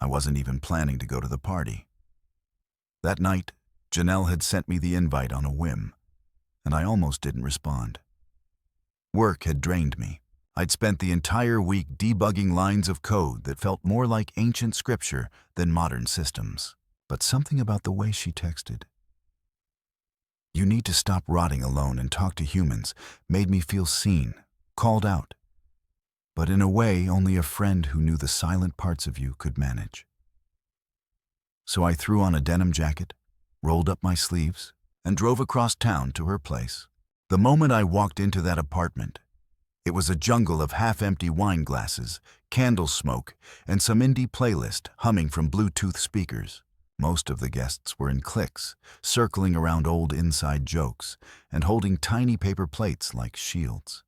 I wasn't even planning to go to the party. That night, Janelle had sent me the invite on a whim, and I almost didn't respond. Work had drained me. I'd spent the entire week debugging lines of code that felt more like ancient scripture than modern systems. But something about the way she texted, "You need to stop rotting alone and talk to humans," made me feel seen, called out. But in a way only a friend who knew the silent parts of you could manage. So I threw on a denim jacket, rolled up my sleeves, and drove across town to her place. The moment I walked into that apartment, it was a jungle of half-empty wine glasses, candle smoke, and some indie playlist humming from Bluetooth speakers. Most of the guests were in cliques, circling around old inside jokes and holding tiny paper plates like shields.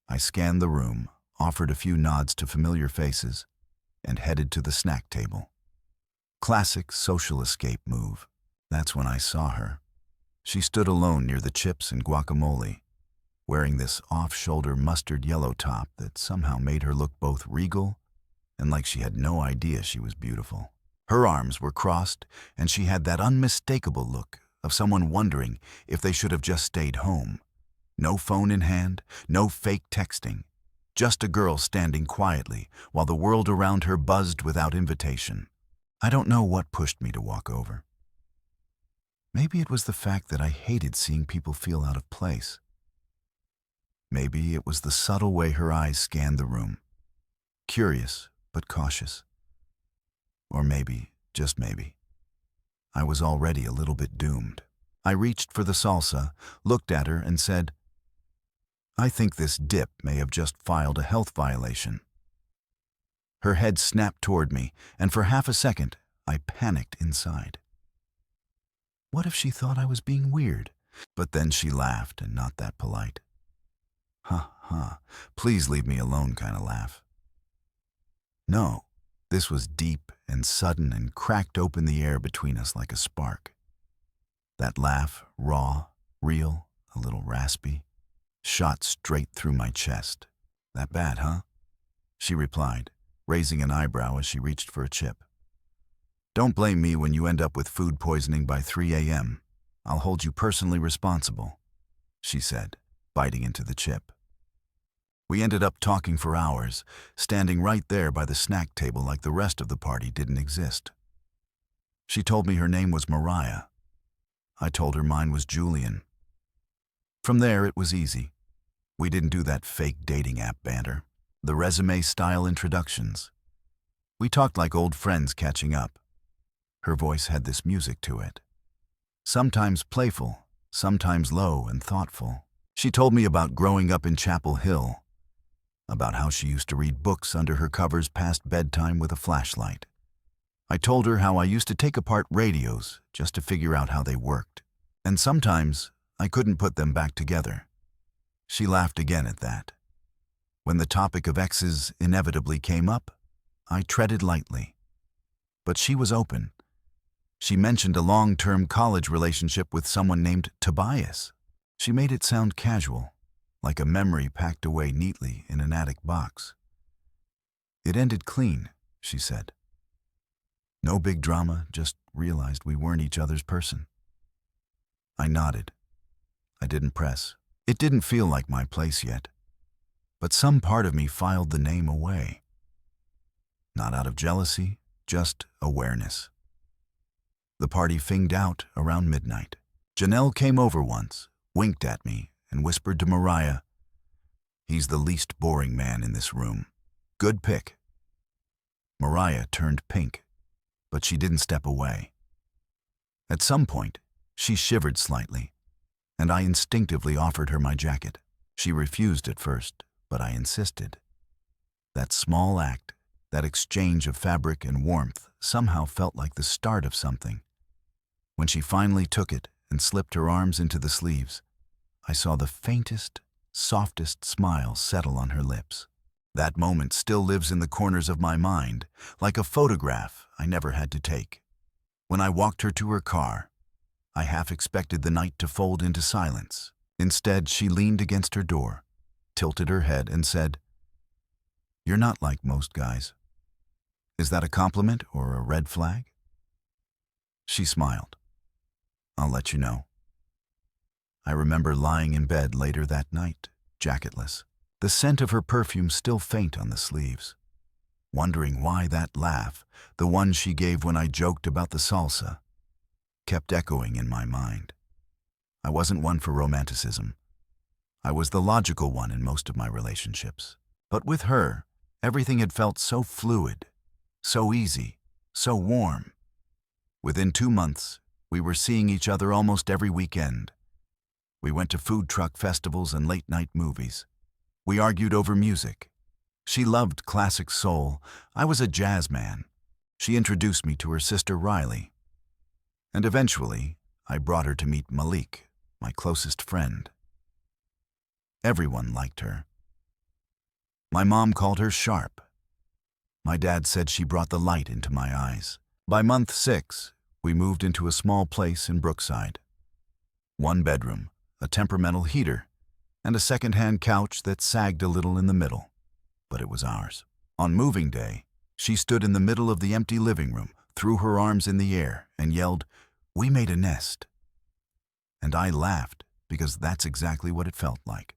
I scanned the room, offered a few nods to familiar faces, and headed to the snack table. Classic social escape move. That's when I saw her. She stood alone near the chips and guacamole, wearing this off-shoulder mustard yellow top that somehow made her look both regal and like she had no idea she was beautiful. Her arms were crossed, and she had that unmistakable look of someone wondering if they should have just stayed home. No phone in hand, no fake texting. Just a girl standing quietly while the world around her buzzed without invitation. I don't know what pushed me to walk over. Maybe it was the fact that I hated seeing people feel out of place. Maybe it was the subtle way her eyes scanned the room, curious but cautious. Or maybe, just maybe, I was already a little bit doomed. I reached for the salsa, looked at her, and said, "I think this dip may have just filed a health violation." Her head snapped toward me, and for half a second, I panicked inside. What if she thought I was being weird? But then she laughed, and not that polite. Please leave me alone kind of laugh. No, this was deep and sudden and cracked open the air between us like a spark. That laugh, raw, real, a little raspy, shot straight through my chest. "That bad, huh?" she replied, raising an eyebrow as she reached for a chip. "Don't blame me when you end up with food poisoning by 3 a.m. I'll hold you personally responsible," she said, biting into the chip. We ended up talking for hours, standing right there by the snack table like the rest of the party didn't exist. She told me her name was Mariah. I told her mine was Julian. From there, it was easy. We didn't do that fake dating app banter, the resume-style introductions. We talked like old friends catching up. Her voice had this music to it. Sometimes playful, sometimes low and thoughtful. She told me about growing up in Chapel Hill, about how she used to read books under her covers past bedtime with a flashlight. I told her how I used to take apart radios just to figure out how they worked, and sometimes I couldn't put them back together. She laughed again at that. When the topic of exes inevitably came up, I treaded lightly. But she was open. She mentioned a long-term college relationship with someone named Tobias. She made it sound casual, like a memory packed away neatly in an attic box. "It ended clean," she said. "No big drama, just realized we weren't each other's person." I nodded. I didn't press. It didn't feel like my place yet. But some part of me filed the name away. Not out of jealousy, just awareness. The party finged out around midnight. Janelle came over once, winked at me, and whispered to Mariah, "He's the least boring man in this room. Good pick." Mariah turned pink, but she didn't step away. At some point, she shivered slightly, and I instinctively offered her my jacket. She refused at first, but I insisted. That small act, that exchange of fabric and warmth, somehow felt like the start of something. When she finally took it and slipped her arms into the sleeves, I saw the faintest, softest smile settle on her lips. That moment still lives in the corners of my mind, like a photograph I never had to take. When I walked her to her car, I half expected the night to fold into silence. Instead, she leaned against her door, tilted her head, and said, "You're not like most guys." Is that a compliment or a red flag? She smiled. I'll let you know. I remember lying in bed later that night, jacketless, the scent of her perfume still faint on the sleeves, wondering why that laugh, the one she gave when I joked about the salsa, kept echoing in my mind. I wasn't one for romanticism. I was the logical one in most of my relationships. But with her, everything had felt so fluid, so easy, so warm. Within 2 months, we were seeing each other almost every weekend. We went to food truck festivals and late-night movies. We argued over music. She loved classic soul. I was a jazz man. She introduced me to her sister Riley. And eventually, I brought her to meet Malik, my closest friend. Everyone liked her. My mom called her sharp. My dad said she brought the light into my eyes. By month 6, we moved into a small place in Brookside. 1 bedroom, a temperamental heater, and a second-hand couch that sagged a little in the middle. But it was ours. On moving day, she stood in the middle of the empty living room, threw her arms in the air, and yelled, "We made a nest." And I laughed, because that's exactly what it felt like.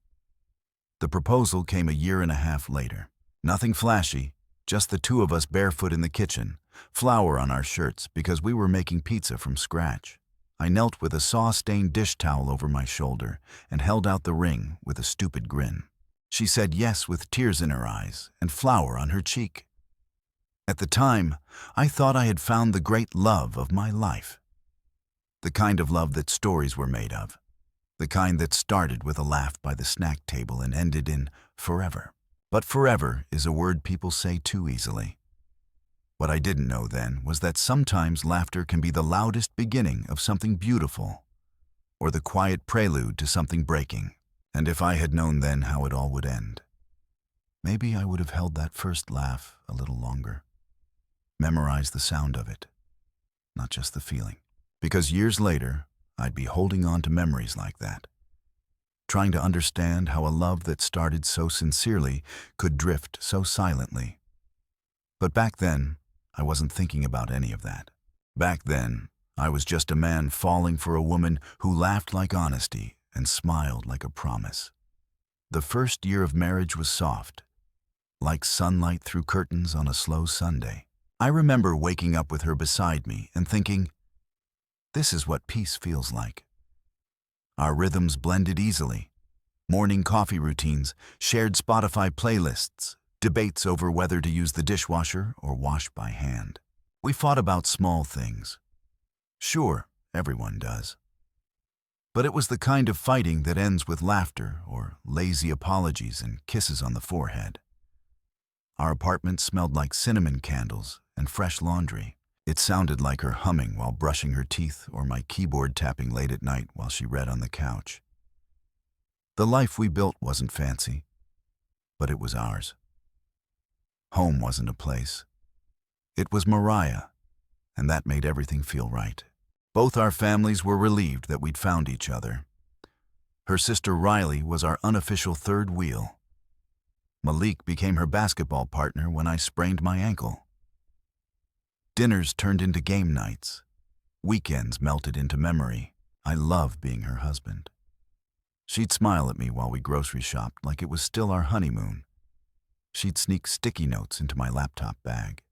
The proposal came a 1.5 years later. Nothing flashy, just the 2 of us barefoot in the kitchen, flour on our shirts because we were making pizza from scratch. I knelt with a saw-stained dish towel over my shoulder and held out the ring with a stupid grin. She said yes with tears in her eyes and flour on her cheek. At the time, I thought I had found the great love of my life. The kind of love that stories were made of. The kind that started with a laugh by the snack table and ended in forever. But forever is a word people say too easily. What I didn't know then was that sometimes laughter can be the loudest beginning of something beautiful, or the quiet prelude to something breaking. And if I had known then how it all would end, maybe I would have held that first laugh a little longer. Memorized the sound of it, not just the feeling. Because years later, I'd be holding on to memories like that, trying to understand how a love that started so sincerely could drift so silently. But back then, I wasn't thinking about any of that. Back then, I was just a man falling for a woman who laughed like honesty and smiled like a promise. The first year of marriage was soft, like sunlight through curtains on a slow Sunday. I remember waking up with her beside me and thinking, this is what peace feels like. Our rhythms blended easily. Morning coffee routines, shared Spotify playlists, debates over whether to use the dishwasher or wash by hand. We fought about small things. Sure, everyone does. But it was the kind of fighting that ends with laughter or lazy apologies and kisses on the forehead. Our apartment smelled like cinnamon candles and fresh laundry. It sounded like her humming while brushing her teeth or my keyboard tapping late at night while she read on the couch. The life we built wasn't fancy, but it was ours. Home wasn't a place. It was Mariah, and that made everything feel right. Both our families were relieved that we'd found each other. Her sister Riley was our unofficial third wheel. Malik became her basketball partner when I sprained my ankle. Dinners turned into game nights. Weekends melted into memory. I loved being her husband. She'd smile at me while we grocery shopped like it was still our honeymoon. She'd sneak sticky notes into my laptop bag.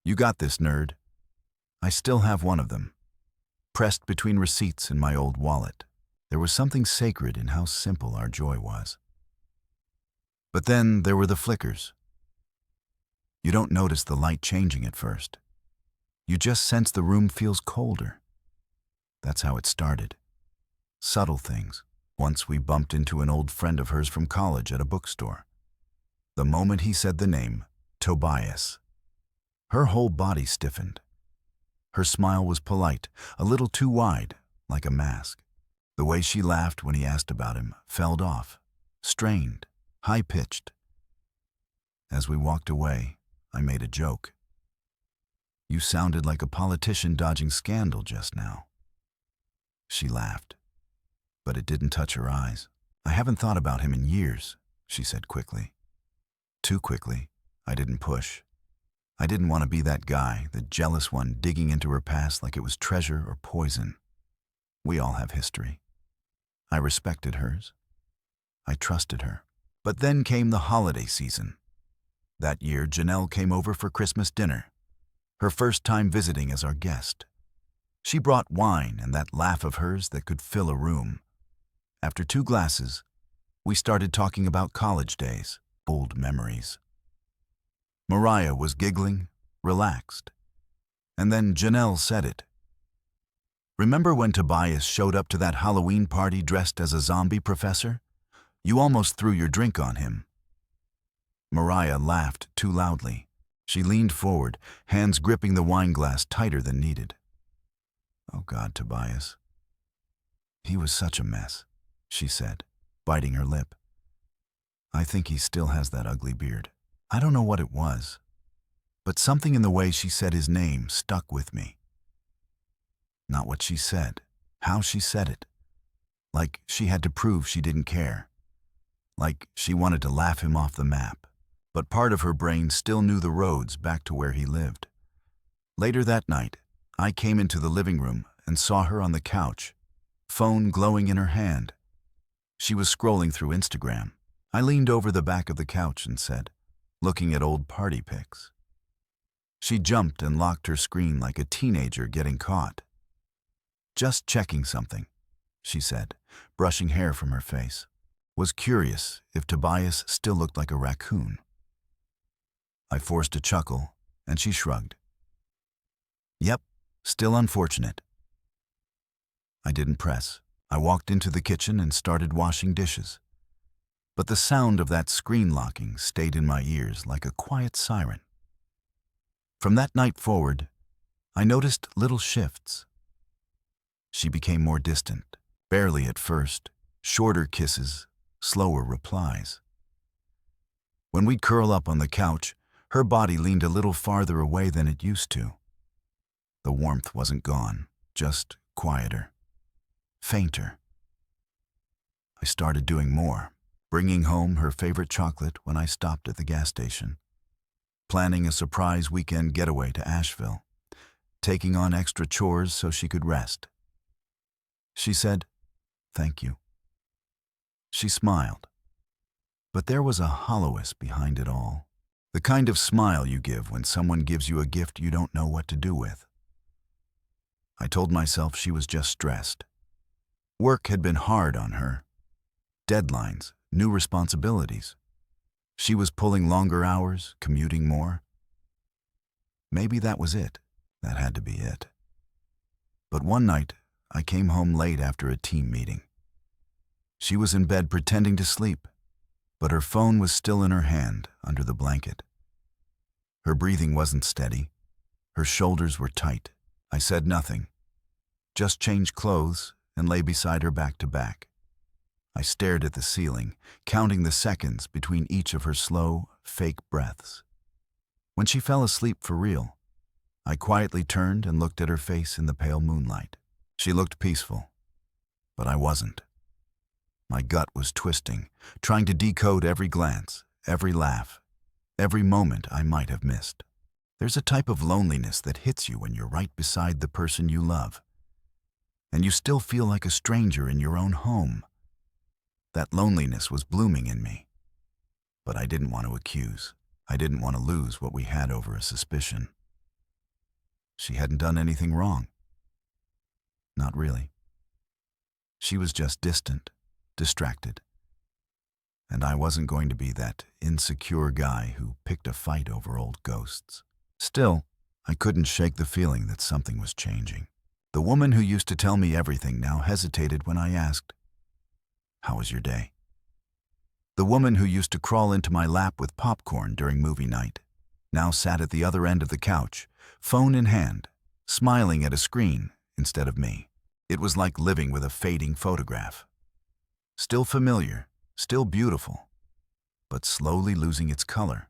You got this, nerd. I still have one of them, pressed between receipts in my old wallet. There was something sacred in how simple our joy was. But then there were the flickers. You don't notice the light changing at first. You just sense the room feels colder. That's how it started. Subtle things. Once we bumped into an old friend of hers from college at a bookstore. The moment he said the name, Tobias, her whole body stiffened. Her smile was polite, a little too wide, like a mask. The way she laughed when he asked about him felled off, strained, high-pitched. As we walked away, I made a joke. You sounded like a politician dodging scandal just now. She laughed, but it didn't touch her eyes. I haven't thought about him in years, she said quickly. Too quickly. I didn't push. I didn't want to be that guy, the jealous one digging into her past like it was treasure or poison. We all have history. I respected hers. I trusted her. But then came the holiday season. That year, Janelle came over for Christmas dinner, her first time visiting as our guest. She brought wine and that laugh of hers that could fill a room. After 2 glasses, we started talking about college days, old memories. Mariah was giggling, relaxed. And then Janelle said it. "Remember when Tobias showed up to that Halloween party dressed as a zombie professor? You almost threw your drink on him." Mariah laughed too loudly. She leaned forward, hands gripping the wine glass tighter than needed. "Oh God, Tobias. He was such a mess," she said, biting her lip. "I think he still has that ugly beard." I don't know what it was, but something in the way she said his name stuck with me. Not what she said, how she said it. Like she had to prove she didn't care. Like she wanted to laugh him off the map, but part of her brain still knew the roads back to where he lived. Later that night, I came into the living room and saw her on the couch, phone glowing in her hand. She was scrolling through Instagram. I leaned over the back of the couch and said, looking at old party pics. She jumped and locked her screen like a teenager getting caught. "Just checking something," she said, brushing hair from her face. Was curious if Tobias still looked like a raccoon. I forced a chuckle, and she shrugged. "Yep, still unfortunate." I didn't press. I walked into the kitchen and started washing dishes. But the sound of that screen locking stayed in my ears like a quiet siren. From that night forward, I noticed little shifts. She became more distant, barely at first, shorter kisses, slower replies. When we'd curl up on the couch, her body leaned a little farther away than it used to. The warmth wasn't gone, just quieter, fainter. I started doing more. Bringing home her favorite chocolate when I stopped at the gas station, planning a surprise weekend getaway to Asheville, taking on extra chores so she could rest. She said, "Thank you." She smiled, but there was a hollowness behind it all, the kind of smile you give when someone gives you a gift you don't know what to do with. I told myself she was just stressed. Work had been hard on her. Deadlines, new responsibilities. She was pulling longer hours, commuting more. Maybe that was it. That had to be it. But one night, I came home late after a team meeting. She was in bed pretending to sleep, but her phone was still in her hand under the blanket. Her breathing wasn't steady. Her shoulders were tight. I said nothing. Just changed clothes and lay beside her back to back. I stared at the ceiling, counting the seconds between each of her slow, fake breaths. When she fell asleep for real, I quietly turned and looked at her face in the pale moonlight. She looked peaceful, but I wasn't. My gut was twisting, trying to decode every glance, every laugh, every moment I might have missed. There's a type of loneliness that hits you when you're right beside the person you love, and you still feel like a stranger in your own home. That loneliness was blooming in me, but I didn't want to accuse. I didn't want to lose what we had over a suspicion. She hadn't done anything wrong. Not really. She was just distant, distracted. And I wasn't going to be that insecure guy who picked a fight over old ghosts. Still, I couldn't shake the feeling that something was changing. The woman who used to tell me everything now hesitated when I asked, "How was your day?" The woman who used to crawl into my lap with popcorn during movie night now sat at the other end of the couch, phone in hand, smiling at a screen instead of me. It was like living with a fading photograph. Still familiar, still beautiful, but slowly losing its color.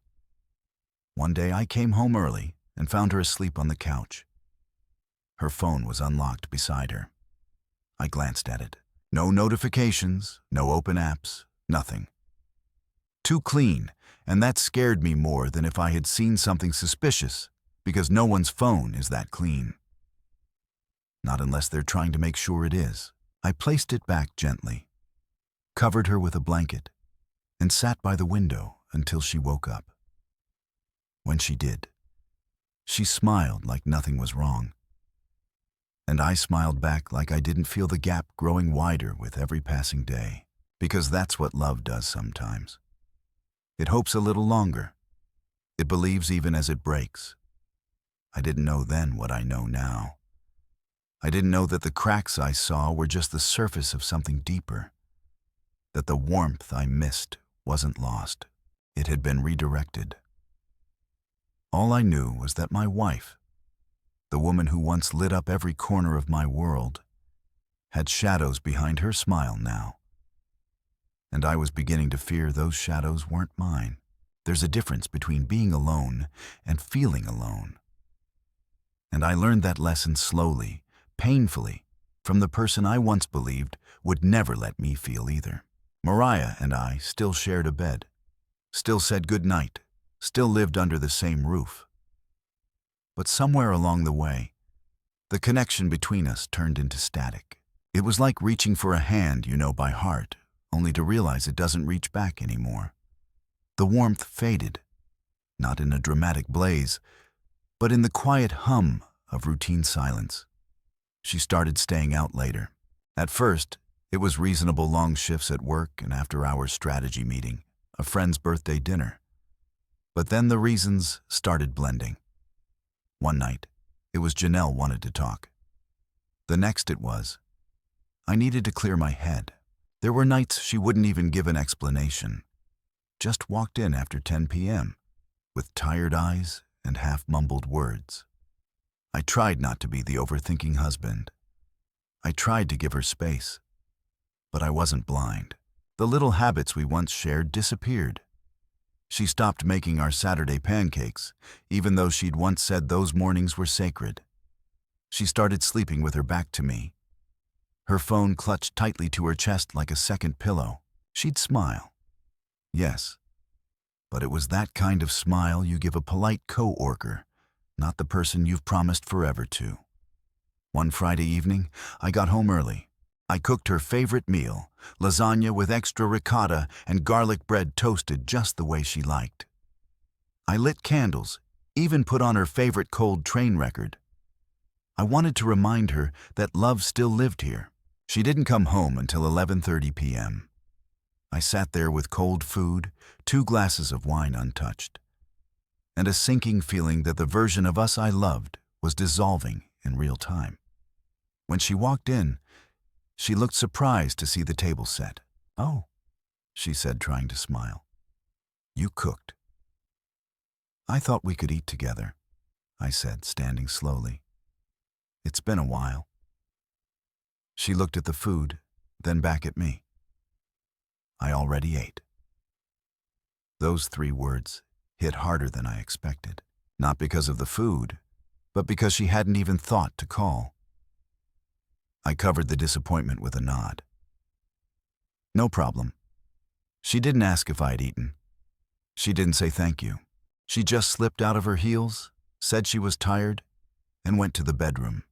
One day I came home early and found her asleep on the couch. Her phone was unlocked beside her. I glanced at it. No notifications, no open apps, nothing. Too clean, and that scared me more than if I had seen something suspicious, because no one's phone is that clean. Not unless they're trying to make sure it is. I placed it back gently, covered her with a blanket, and sat by the window until she woke up. When she did, she smiled like nothing was wrong. And I smiled back like I didn't feel the gap growing wider with every passing day, because that's what love does sometimes. It hopes a little longer. It believes even as it breaks. I didn't know then what I know now. I didn't know that the cracks I saw were just the surface of something deeper, that the warmth I missed wasn't lost. It had been redirected. All I knew was that my wife, the woman who once lit up every corner of my world, had shadows behind her smile now. And I was beginning to fear those shadows weren't mine. There's a difference between being alone and feeling alone. And I learned that lesson slowly, painfully, from the person I once believed would never let me feel either. Mariah and I still shared a bed, still said goodnight, still lived under the same roof. But somewhere along the way, the connection between us turned into static. It was like reaching for a hand you know by heart, only to realize it doesn't reach back anymore. The warmth faded, not in a dramatic blaze, but in the quiet hum of routine silence. She started staying out later. At first, it was reasonable long shifts at work, an after-hours strategy meeting, a friend's birthday dinner. But then the reasons started blending. One night, it was Janelle wanted to talk. The next it was, I needed to clear my head. There were nights she wouldn't even give an explanation. Just walked in after 10 p.m. with tired eyes and half-mumbled words. I tried not to be the overthinking husband. I tried to give her space. But I wasn't blind. The little habits we once shared disappeared. She stopped making our Saturday pancakes, even though she'd once said those mornings were sacred. She started sleeping with her back to me. Her phone clutched tightly to her chest like a second pillow. She'd smile. Yes, but it was that kind of smile you give a polite co-worker, not the person you've promised forever to. One Friday evening, I got home early. I cooked her favorite meal, lasagna with extra ricotta and garlic bread toasted just the way she liked. I lit candles, even put on her favorite Cold Train record. I wanted to remind her that love still lived here. She didn't come home until 11:30 p.m. I sat there with cold food, 2 glasses of wine untouched, and a sinking feeling that the version of us I loved was dissolving in real time. When she walked in, she looked surprised to see the table set. "Oh," she said, trying to smile. "You cooked." "I thought we could eat together," I said, standing slowly. "It's been a while." She looked at the food, then back at me. "I already ate." Those 3 words hit harder than I expected, not because of the food, but because she hadn't even thought to call. I covered the disappointment with a nod. "No problem." She didn't ask if I'd eaten. She didn't say thank you. She just slipped out of her heels, said she was tired, and went to the bedroom.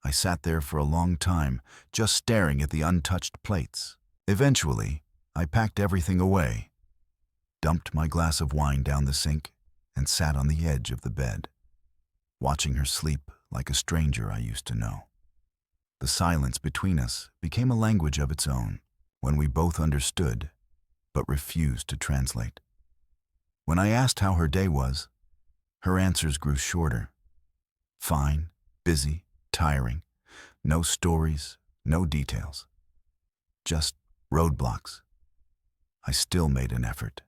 I sat there for a long time, just staring at the untouched plates. Eventually, I packed everything away, dumped my glass of wine down the sink, and sat on the edge of the bed, watching her sleep like a stranger I used to know. The silence between us became a language of its own, when we both understood, but refused to translate. When I asked how her day was, her answers grew shorter. Fine, busy, tiring, no stories, no details. Just roadblocks. I still made an effort.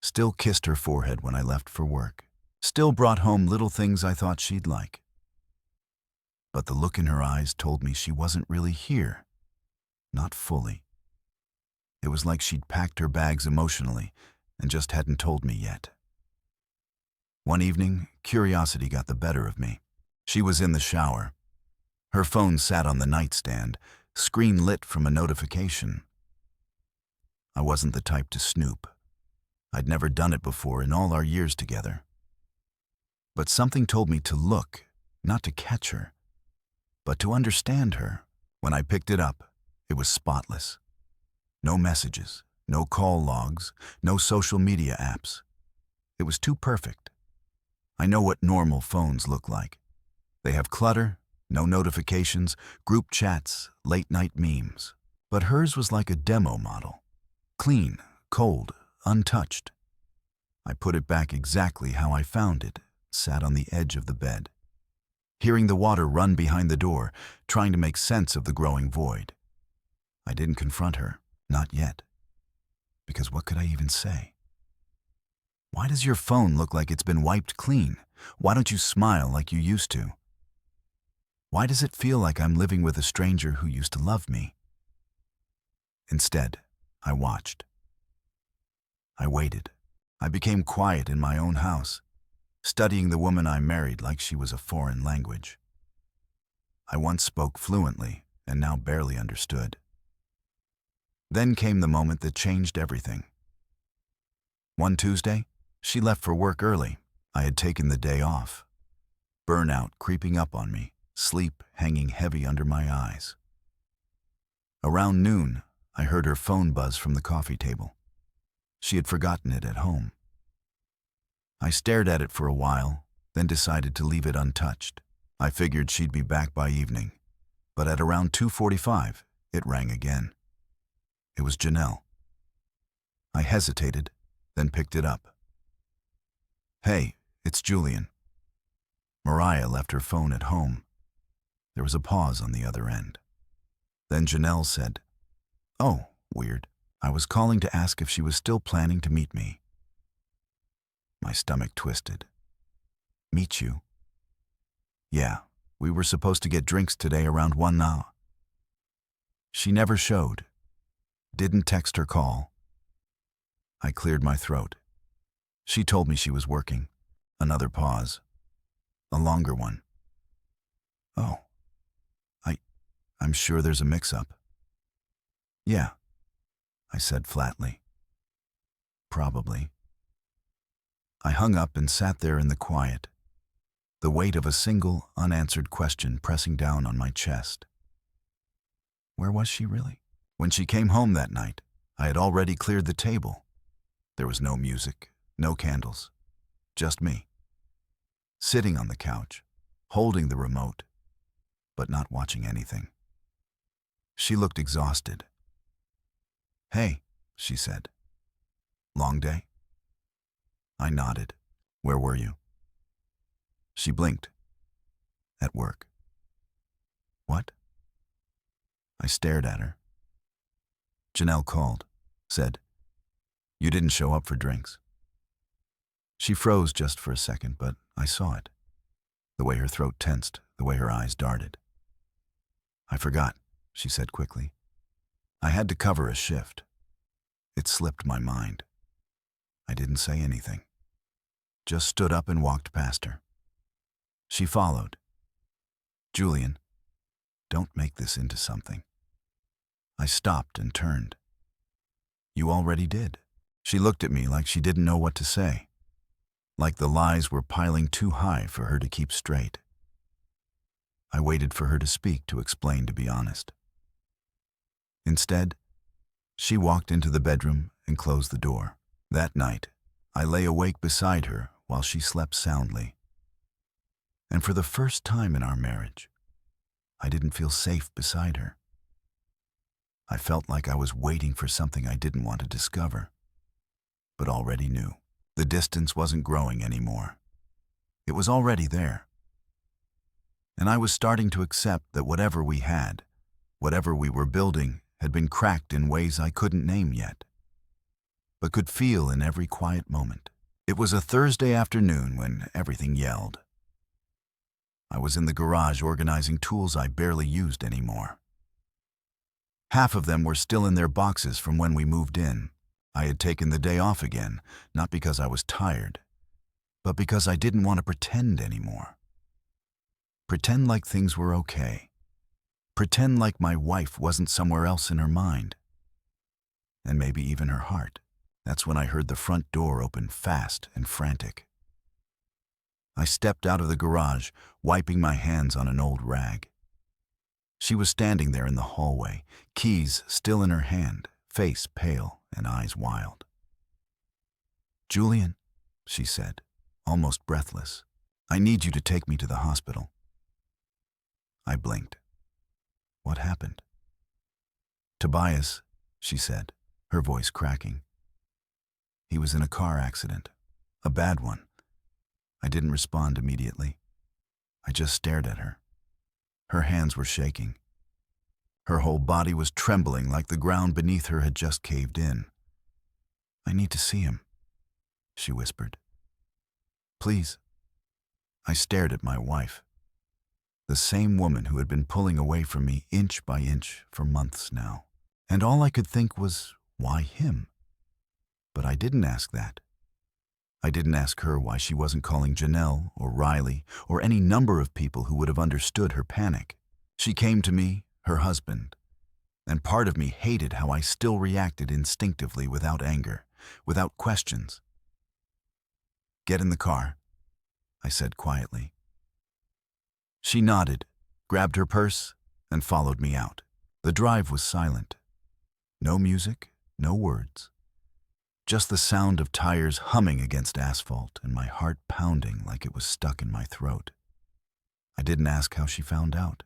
Still kissed her forehead when I left for work. Still brought home little things I thought she'd like. But the look in her eyes told me she wasn't really here. Not fully. It was like she'd packed her bags emotionally and just hadn't told me yet. One evening, curiosity got the better of me. She was in the shower. Her phone sat on the nightstand, screen lit from a notification. I wasn't the type to snoop. I'd never done it before in all our years together. But something told me to look, not to catch her, but to understand her. When I picked it up, it was spotless. No messages, no call logs, no social media apps. It was too perfect. I know what normal phones look like. They have clutter, no notifications, group chats, late-night memes. But hers was like a demo model. Clean, cold, untouched. I put it back exactly how I found it, sat on the edge of the bed, hearing the water run behind the door, trying to make sense of the growing void. I didn't confront her, not yet. Because what could I even say? Why does your phone look like it's been wiped clean? Why don't you smile like you used to? Why does it feel like I'm living with a stranger who used to love me? Instead, I watched. I waited. I became quiet in my own house, studying the woman I married like she was a foreign language. I once spoke fluently and now barely understood. Then came the moment that changed everything. One Tuesday, she left for work early. I had taken the day off. Burnout creeping up on me, sleep hanging heavy under my eyes. Around noon, I heard her phone buzz from the coffee table. She had forgotten it at home. I stared at it for a while, then decided to leave it untouched. I figured she'd be back by evening, but at around 2:45, it rang again. It was Janelle. I hesitated, then picked it up. "Hey, it's Julian." Mariah left her phone at home. There was a pause on the other end. Then Janelle said, "Oh, weird. I was calling to ask if she was still planning to meet me." My stomach twisted. "Meet you?" "Yeah, we were supposed to get drinks today around 1 now." She never showed. Didn't text or call. I cleared my throat. She told me she was working. Another pause. A longer one. "Oh, I'm sure there's a mix-up." "Yeah," I said flatly. "Probably." I hung up and sat there in the quiet, the weight of a single, unanswered question pressing down on my chest. Where was she really? When she came home that night, I had already cleared the table. There was no music, no candles, just me, sitting on the couch, holding the remote, but not watching anything. She looked exhausted. "Hey," she said. "Long day?" I nodded. "Where were you?" She blinked. "At work." "What?" I stared at her. Janelle called, said, "You didn't show up for drinks." She froze just for a second, but I saw it. The way her throat tensed, the way her eyes darted. "I forgot," she said quickly. "I had to cover a shift." It slipped my mind. I didn't say anything. Just stood up and walked past her. She followed. "Julian, don't make this into something." I stopped and turned. "You already did." She looked at me like she didn't know what to say, like the lies were piling too high for her to keep straight. I waited for her to speak, to explain, to be honest. Instead, she walked into the bedroom and closed the door. That night, I lay awake beside her while she slept soundly. And for the first time in our marriage, I didn't feel safe beside her. I felt like I was waiting for something I didn't want to discover, but already knew. The distance wasn't growing anymore. It was already there. And I was starting to accept that whatever we had, whatever we were building, had been cracked in ways I couldn't name yet, but could feel in every quiet moment. It was a Thursday afternoon when everything yelled. I was in the garage organizing tools I barely used anymore. Half of them were still in their boxes from when we moved in. I had taken the day off again, not because I was tired, but because I didn't want to pretend anymore. Pretend like things were okay. Pretend like my wife wasn't somewhere else in her mind, and maybe even her heart. That's when I heard the front door open fast and frantic. I stepped out of the garage, wiping my hands on an old rag. She was standing there in the hallway, keys still in her hand, face pale and eyes wild. "Julian," she said, almost breathless, "I need you to take me to the hospital." I blinked. What happened? "Tobias," she said, her voice cracking. "He was in a car accident. A bad one." I didn't respond immediately. I just stared at her. Her hands were shaking. Her whole body was trembling like the ground beneath her had just caved in. "I need to see him," she whispered. "Please." I stared at my wife, the same woman who had been pulling away from me inch by inch for months now. And all I could think was, why him? But I didn't ask that. I didn't ask her why she wasn't calling Janelle or Riley or any number of people who would have understood her panic. She came to me, her husband, and part of me hated how I still reacted instinctively without anger, without questions. "Get in the car," I said quietly. She nodded, grabbed her purse, and followed me out. The drive was silent. No music, no words. Just the sound of tires humming against asphalt and my heart pounding like it was stuck in my throat. I didn't ask how she found out.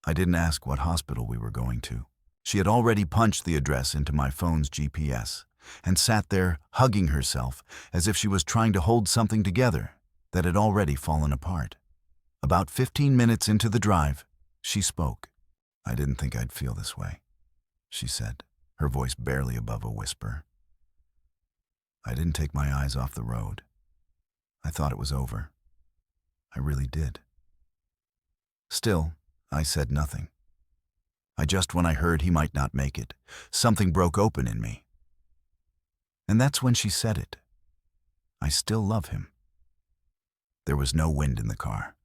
I didn't ask what hospital we were going to. She had already punched the address into my phone's GPS and sat there hugging herself as if she was trying to hold something together that had already fallen apart. About 15 minutes into the drive, she spoke. "I didn't think I'd feel this way," she said, her voice barely above a whisper. I didn't take my eyes off the road. I thought it was over. I really did. Still, I said nothing. When I heard he might not make it, something broke open in me. And that's when she said it. I still love him. There was no wind in the car.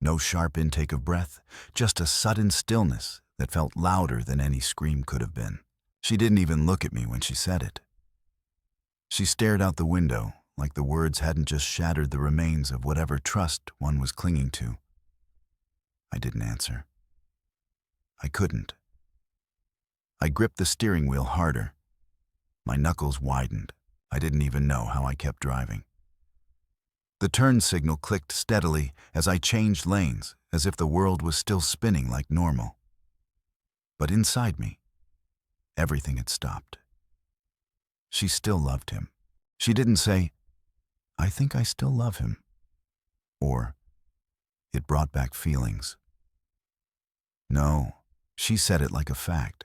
No sharp intake of breath, just a sudden stillness that felt louder than any scream could have been. She didn't even look at me when she said it. She stared out the window like the words hadn't just shattered the remains of whatever trust one was clinging to. I didn't answer. I couldn't. I gripped the steering wheel harder. My knuckles widened. I didn't even know how I kept driving. The turn signal clicked steadily as I changed lanes, as if the world was still spinning like normal. But inside me, everything had stopped. She still loved him. She didn't say, "I think I still love him," or, "It brought back feelings." No, she said it like a fact.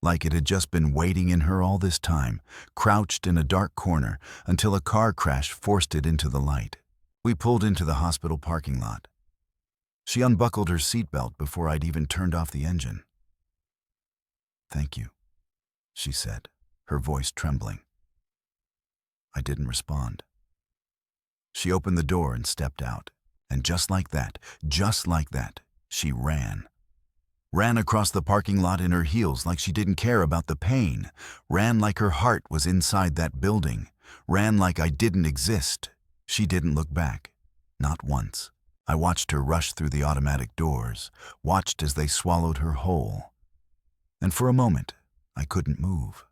Like it had just been waiting in her all this time, crouched in a dark corner until a car crash forced it into the light. We pulled into the hospital parking lot. She unbuckled her seatbelt before I'd even turned off the engine. "Thank you," she said, her voice trembling. I didn't respond. She opened the door and stepped out. And just like that, she ran. Ran across the parking lot in her heels like she didn't care about the pain. Ran like her heart was inside that building. Ran like I didn't exist. She didn't look back. Not once. I watched her rush through the automatic doors, watched as they swallowed her whole. And for a moment, I couldn't move.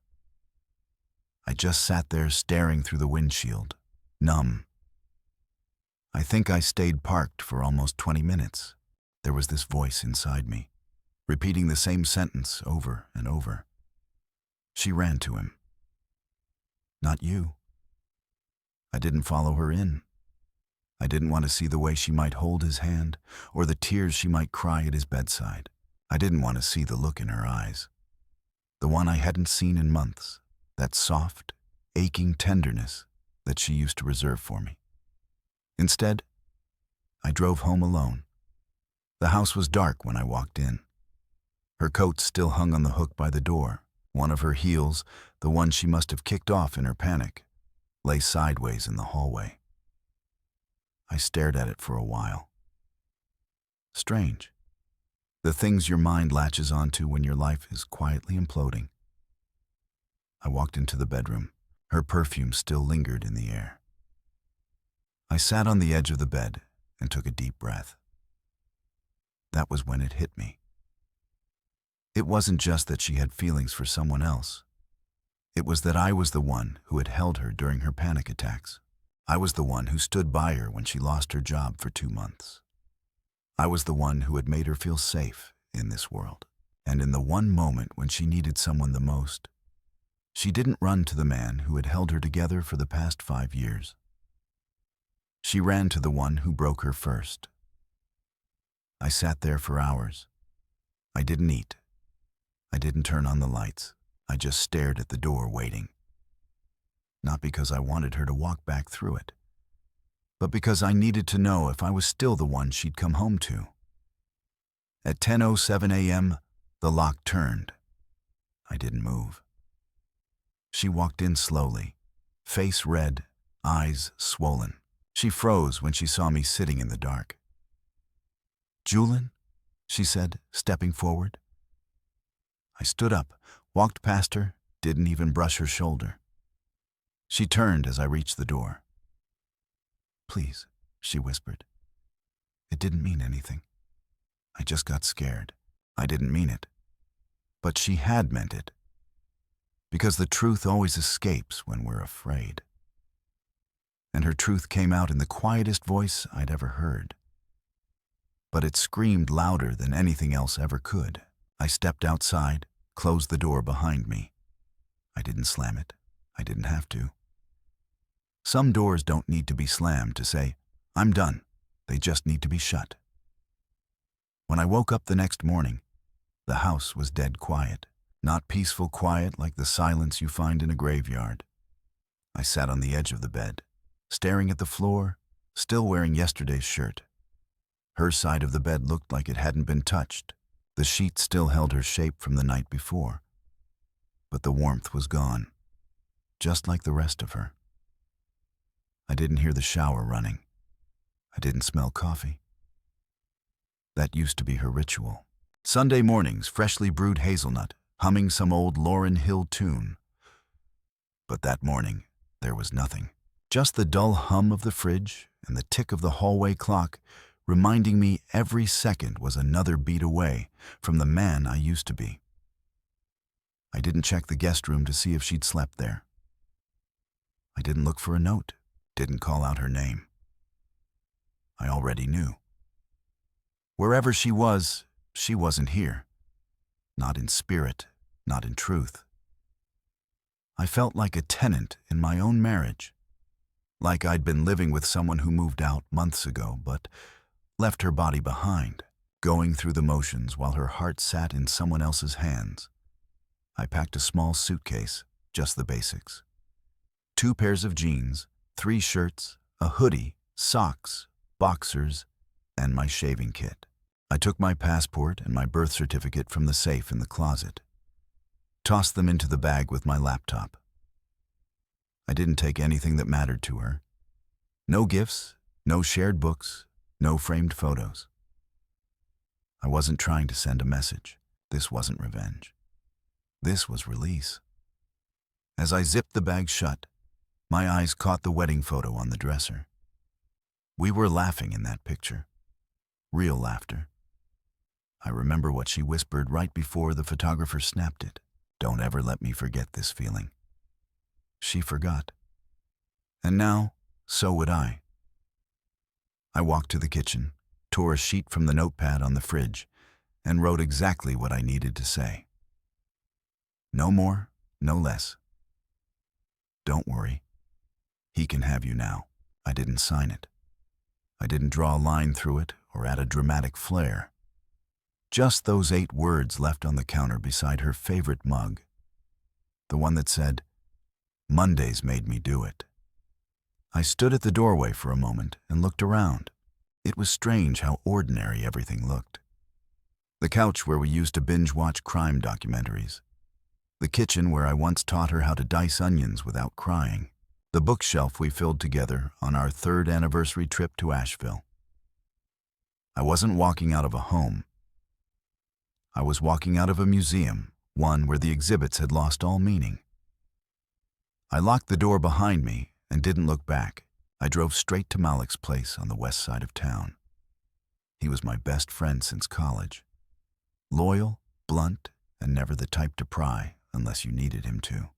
I just sat there staring through the windshield, numb. I think I stayed parked for almost 20 minutes. There was this voice inside me, repeating the same sentence over and over. She ran to him. "Not you." I didn't follow her in. I didn't want to see the way she might hold his hand or the tears she might cry at his bedside. I didn't want to see the look in her eyes, the one I hadn't seen in months, that soft, aching tenderness that she used to reserve for me. Instead, I drove home alone. The house was dark when I walked in. Her coat still hung on the hook by the door. One of her heels, the one she must have kicked off in her panic, lay sideways in the hallway. I stared at it for a while. Strange. The things your mind latches onto when your life is quietly imploding. I walked into the bedroom. Her perfume still lingered in the air. I sat on the edge of the bed and took a deep breath. That was when it hit me. It wasn't just that she had feelings for someone else. It was that I was the one who had held her during her panic attacks. I was the one who stood by her when she lost her job for 2 months. I was the one who had made her feel safe in this world. And in the one moment when she needed someone the most, she didn't run to the man who had held her together for the past 5 years. She ran to the one who broke her first. I sat there for hours. I didn't eat. I didn't turn on the lights. I just stared at the door waiting. Not because I wanted her to walk back through it, but because I needed to know if I was still the one she'd come home to. At 10:07 a.m., the lock turned. I didn't move. She walked in slowly, face red, eyes swollen. She froze when she saw me sitting in the dark. "Julian?" she said, stepping forward. I stood up, walked past her, didn't even brush her shoulder. She turned as I reached the door. "Please," she whispered. "It didn't mean anything. I just got scared." I didn't mean it. But she had meant it. Because the truth always escapes when we're afraid. And her truth came out in the quietest voice I'd ever heard. But it screamed louder than anything else ever could. I stepped outside, closed the door behind me. I didn't slam it. I didn't have to. Some doors don't need to be slammed to say, "I'm done." They just need to be shut. When I woke up the next morning, the house was dead quiet. Not peaceful quiet like the silence you find in a graveyard. I sat on the edge of the bed, staring at the floor, still wearing yesterday's shirt. Her side of the bed looked like it hadn't been touched. The sheet still held her shape from the night before. But the warmth was gone, just like the rest of her. I didn't hear the shower running. I didn't smell coffee. That used to be her ritual. Sunday mornings, freshly brewed hazelnut, humming some old Lauryn Hill tune. But that morning, there was nothing. Just the dull hum of the fridge and the tick of the hallway clock, reminding me every second was another beat away from the man I used to be. I didn't check the guest room to see if she'd slept there. I didn't look for a note, didn't call out her name. I already knew. Wherever she wasn't here. Not in spirit, not in truth. I felt like a tenant in my own marriage. Like I'd been living with someone who moved out months ago, but left her body behind, going through the motions while her heart sat in someone else's hands. I packed a small suitcase, just the basics. 2 pairs of jeans, 3 shirts, a hoodie, socks, boxers, and my shaving kit. I took my passport and my birth certificate from the safe in the closet, tossed them into the bag with my laptop. I didn't take anything that mattered to her. No gifts, no shared books, no framed photos. I wasn't trying to send a message. This wasn't revenge. This was release. As I zipped the bag shut, my eyes caught the wedding photo on the dresser. We were laughing in that picture. Real laughter. I remember what she whispered right before the photographer snapped it. "Don't ever let me forget this feeling." She forgot. And now, so would I. I walked to the kitchen, tore a sheet from the notepad on the fridge, and wrote exactly what I needed to say. No more, no less. Don't worry. He can have you now. I didn't sign it. I didn't draw a line through it or add a dramatic flair. Just those 8 words left on the counter beside her favorite mug. The one that said, "Mondays made me do it." I stood at the doorway for a moment and looked around. It was strange how ordinary everything looked. The couch where we used to binge-watch crime documentaries. The kitchen where I once taught her how to dice onions without crying. The bookshelf we filled together on our 3rd anniversary trip to Asheville. I wasn't walking out of a home. I was walking out of a museum, one where the exhibits had lost all meaning. I locked the door behind me and didn't look back. I drove straight to Malik's place on the west side of town. He was my best friend since college. Loyal, blunt, and never the type to pry unless you needed him to.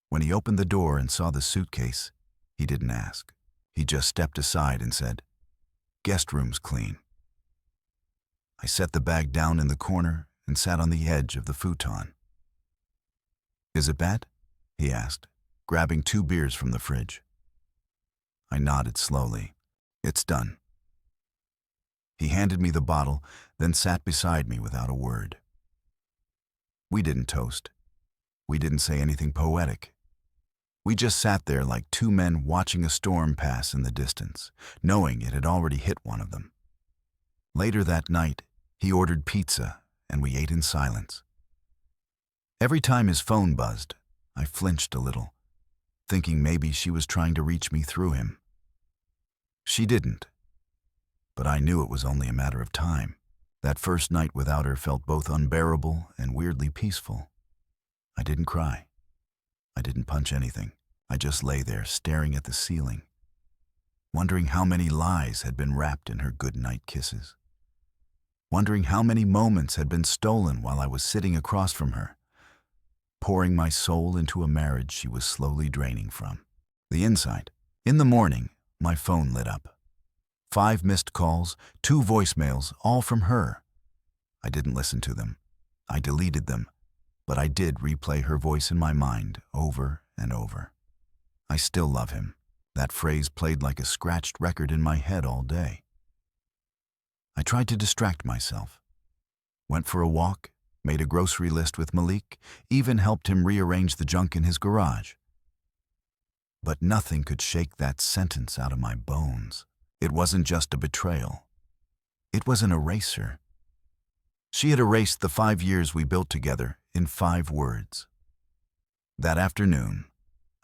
When he opened the door and saw the suitcase, he didn't ask. He just stepped aside and said, "Guest room's clean." I set the bag down in the corner and sat on the edge of the futon. "Is it bad?" he asked, grabbing 2 beers from the fridge. I nodded slowly. "It's done." He handed me the bottle, then sat beside me without a word. We didn't toast. We didn't say anything poetic. We just sat there like 2 men watching a storm pass in the distance, knowing it had already hit one of them. Later that night, he ordered pizza, and we ate in silence. Every time his phone buzzed, I flinched a little, thinking maybe she was trying to reach me through him. She didn't, but I knew it was only a matter of time. That first night without her felt both unbearable and weirdly peaceful. I didn't cry. I didn't punch anything. I just lay there staring at the ceiling, wondering how many lies had been wrapped in her goodnight kisses. Wondering how many moments had been stolen while I was sitting across from her, pouring my soul into a marriage she was slowly draining from. The inside. In the morning, my phone lit up. 5 missed calls, 2 voicemails, all from her. I didn't listen to them. I deleted them, but I did replay her voice in my mind over and over. "I still love him." That phrase played like a scratched record in my head all day. I tried to distract myself. Went for a walk, made a grocery list with Malik, even helped him rearrange the junk in his garage. But nothing could shake that sentence out of my bones. It wasn't just a betrayal. It was an eraser. She had erased the 5 years we built together in 5 words. That afternoon,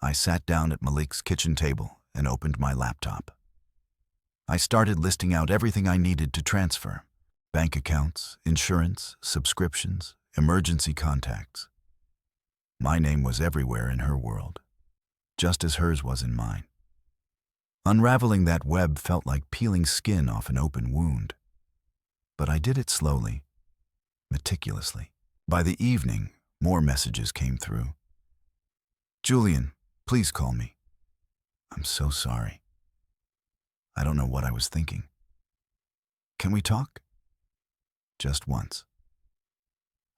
I sat down at Malik's kitchen table and opened my laptop. I started listing out everything I needed to transfer: bank accounts, insurance, subscriptions, emergency contacts. My name was everywhere in her world, just as hers was in mine. Unraveling that web felt like peeling skin off an open wound. But I did it slowly, meticulously. By the evening, more messages came through. "Julian, please call me. I'm so sorry. I don't know what I was thinking. Can we talk?" Just once.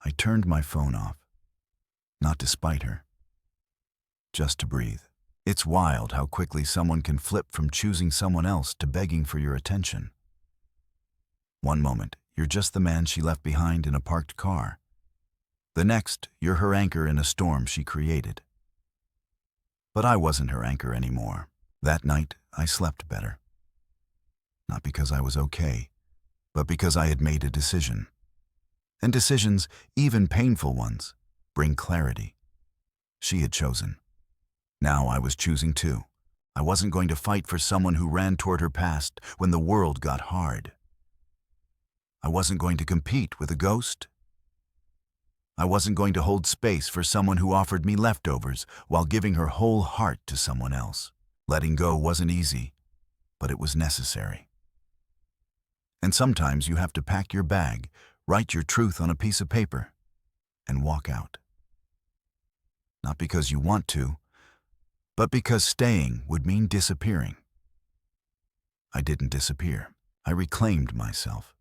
I turned my phone off, not to spite her, just to breathe. It's wild how quickly someone can flip from choosing someone else to begging for your attention. One moment, you're just the man she left behind in a parked car. The next, you're her anchor in a storm she created. But I wasn't her anchor anymore. That night, I slept better. Not because I was okay, but because I had made a decision. And decisions, even painful ones, bring clarity. She had chosen. Now I was choosing too. I wasn't going to fight for someone who ran toward her past when the world got hard. I wasn't going to compete with a ghost. I wasn't going to hold space for someone who offered me leftovers while giving her whole heart to someone else. Letting go wasn't easy, but it was necessary. And sometimes you have to pack your bag, write your truth on a piece of paper, and walk out. Not because you want to, but because staying would mean disappearing. I didn't disappear. I reclaimed myself,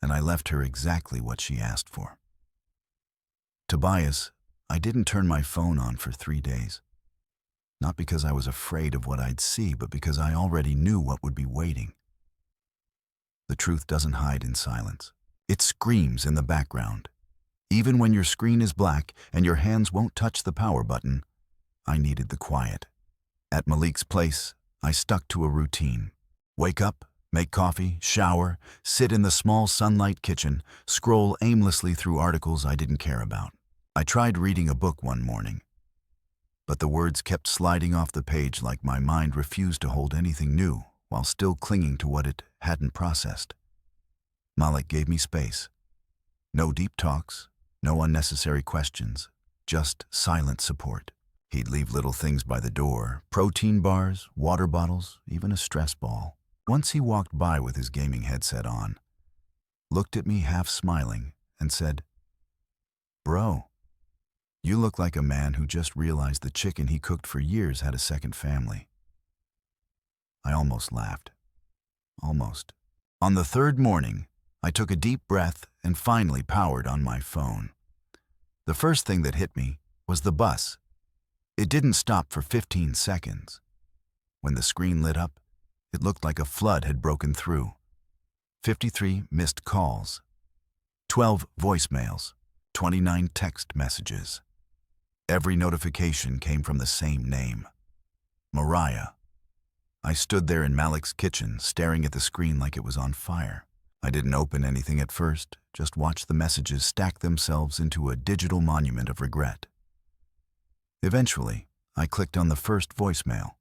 and I left her exactly what she asked for. Tobias, I didn't turn my phone on for 3 days. Not because I was afraid of what I'd see, but because I already knew what would be waiting. The truth doesn't hide in silence. It screams in the background. Even when your screen is black and your hands won't touch the power button, I needed the quiet. At Malik's place, I stuck to a routine. Wake up, make coffee, shower, sit in the small sunlight kitchen, scroll aimlessly through articles I didn't care about. I tried reading a book one morning, but the words kept sliding off the page like my mind refused to hold anything new while still clinging to what it hadn't processed. Malik gave me space. No deep talks, no unnecessary questions, just silent support. He'd leave little things by the door, protein bars, water bottles, even a stress ball. Once he walked by with his gaming headset on, looked at me half smiling, and said, "Bro, you look like a man who just realized the chicken he cooked for years had a second family." I almost laughed. Almost. On the third morning, I took a deep breath and finally powered on my phone. The first thing that hit me was the bus. It didn't stop for 15 seconds. When the screen lit up, it looked like a flood had broken through. 53 missed calls, 12 voicemails, 29 text messages. Every notification came from the same name, Mariah. I stood there in Malik's kitchen, staring at the screen like it was on fire. I didn't open anything at first, just watched the messages stack themselves into a digital monument of regret. Eventually, I clicked on the first voicemail.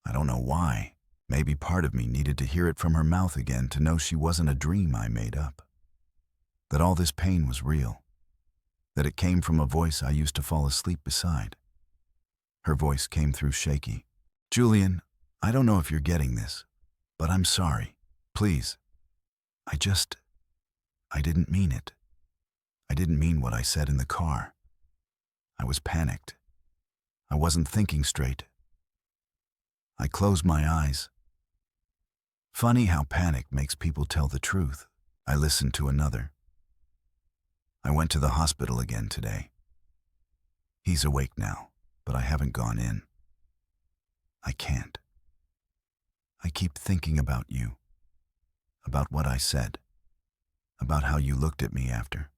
I don't know why. Maybe part of me needed to hear it from her mouth again to know she wasn't a dream I made up. That all this pain was real. That it came from a voice I used to fall asleep beside. Her voice came through shaky. "Julian, I don't know if you're getting this, but I'm sorry. Please. I didn't mean it. I didn't mean what I said in the car. I was panicked. I wasn't thinking straight. I closed my eyes. Funny how panic makes people tell the truth." I listened to another. "I went to the hospital again today. He's awake now, but I haven't gone in. I can't. I keep thinking about you, about what I said, about how you looked at me after.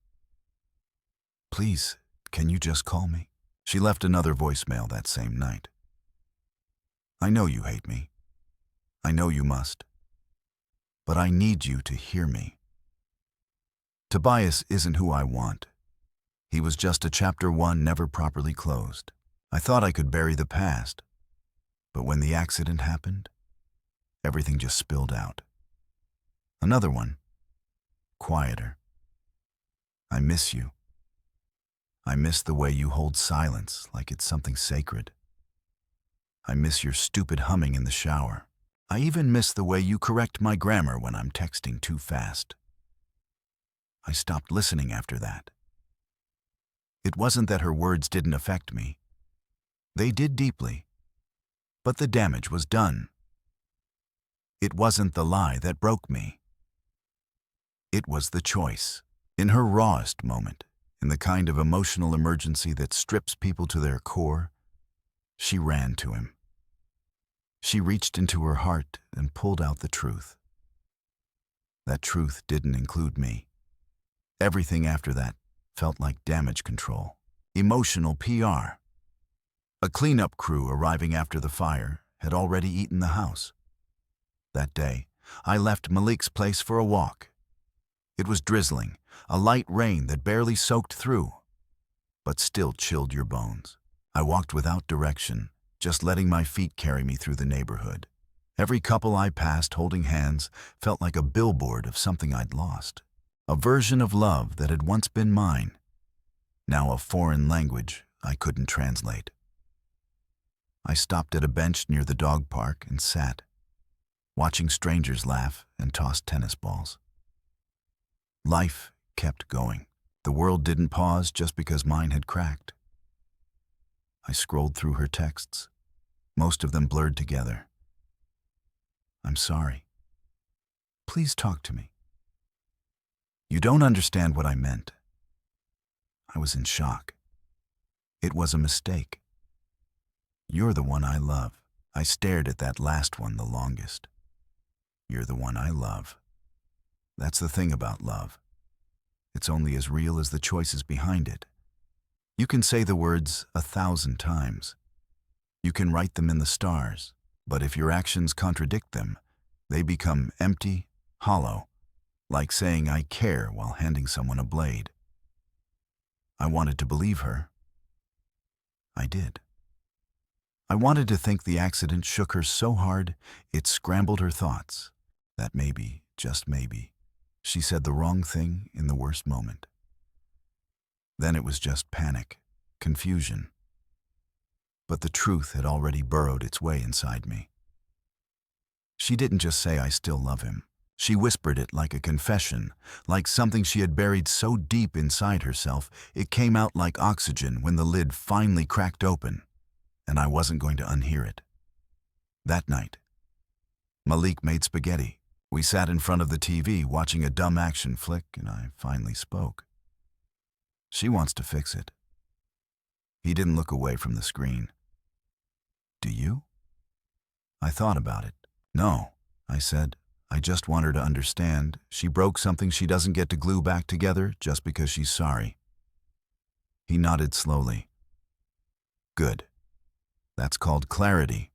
Please, can you just call me?" She left another voicemail that same night. "I know you hate me. I know you must. But I need you to hear me. Tobias isn't who I want. He was just a chapter 1 never properly closed. I thought I could bury the past. But when the accident happened, everything just spilled out." Another one, quieter. "I miss you. I miss the way you hold silence like it's something sacred. I miss your stupid humming in the shower. I even miss the way you correct my grammar when I'm texting too fast." I stopped listening after that. It wasn't that her words didn't affect me. They did deeply. But the damage was done. It wasn't the lie that broke me. It was the choice. In her rawest moment, in the kind of emotional emergency that strips people to their core, she ran to him. She reached into her heart and pulled out the truth. That truth didn't include me. Everything after that felt like damage control, emotional PR. A cleanup crew arriving after the fire had already eaten the house. That day, I left Malik's place for a walk. It was drizzling, a light rain that barely soaked through, but still chilled your bones. I walked without direction, just letting my feet carry me through the neighborhood. Every couple I passed holding hands felt like a billboard of something I'd lost. A version of love that had once been mine, now a foreign language I couldn't translate. I stopped at a bench near the dog park and sat, watching strangers laugh and toss tennis balls. Life kept going. The world didn't pause just because mine had cracked. I scrolled through her texts, most of them blurred together. "I'm sorry. Please talk to me. You don't understand what I meant." I was in shock. It was a mistake. "You're the one I love." I stared at that last one the longest. "You're the one I love." That's the thing about love. It's only as real as the choices behind it. You can say the words 1,000 times. You can write them in the stars, but if your actions contradict them, they become empty, hollow, like saying "I care" while handing someone a blade. I wanted to believe her. I did. I wanted to think the accident shook her so hard it scrambled her thoughts, that maybe, just maybe, she said the wrong thing in the worst moment. Then it was just panic, confusion. but the truth had already burrowed its way inside me. She didn't just say I still love him. She whispered it like a confession, like something she had buried so deep inside herself it came out like oxygen when the lid finally cracked open, and I wasn't going to unhear it. That night, Malik made spaghetti. We sat in front of the TV watching a dumb action flick, and I finally spoke. She wants to fix it. He didn't look away from the screen. Do you? I thought about it. No, I said. I just want her to understand she broke something she doesn't get to glue back together just because she's sorry. He nodded slowly. Good. That's called clarity.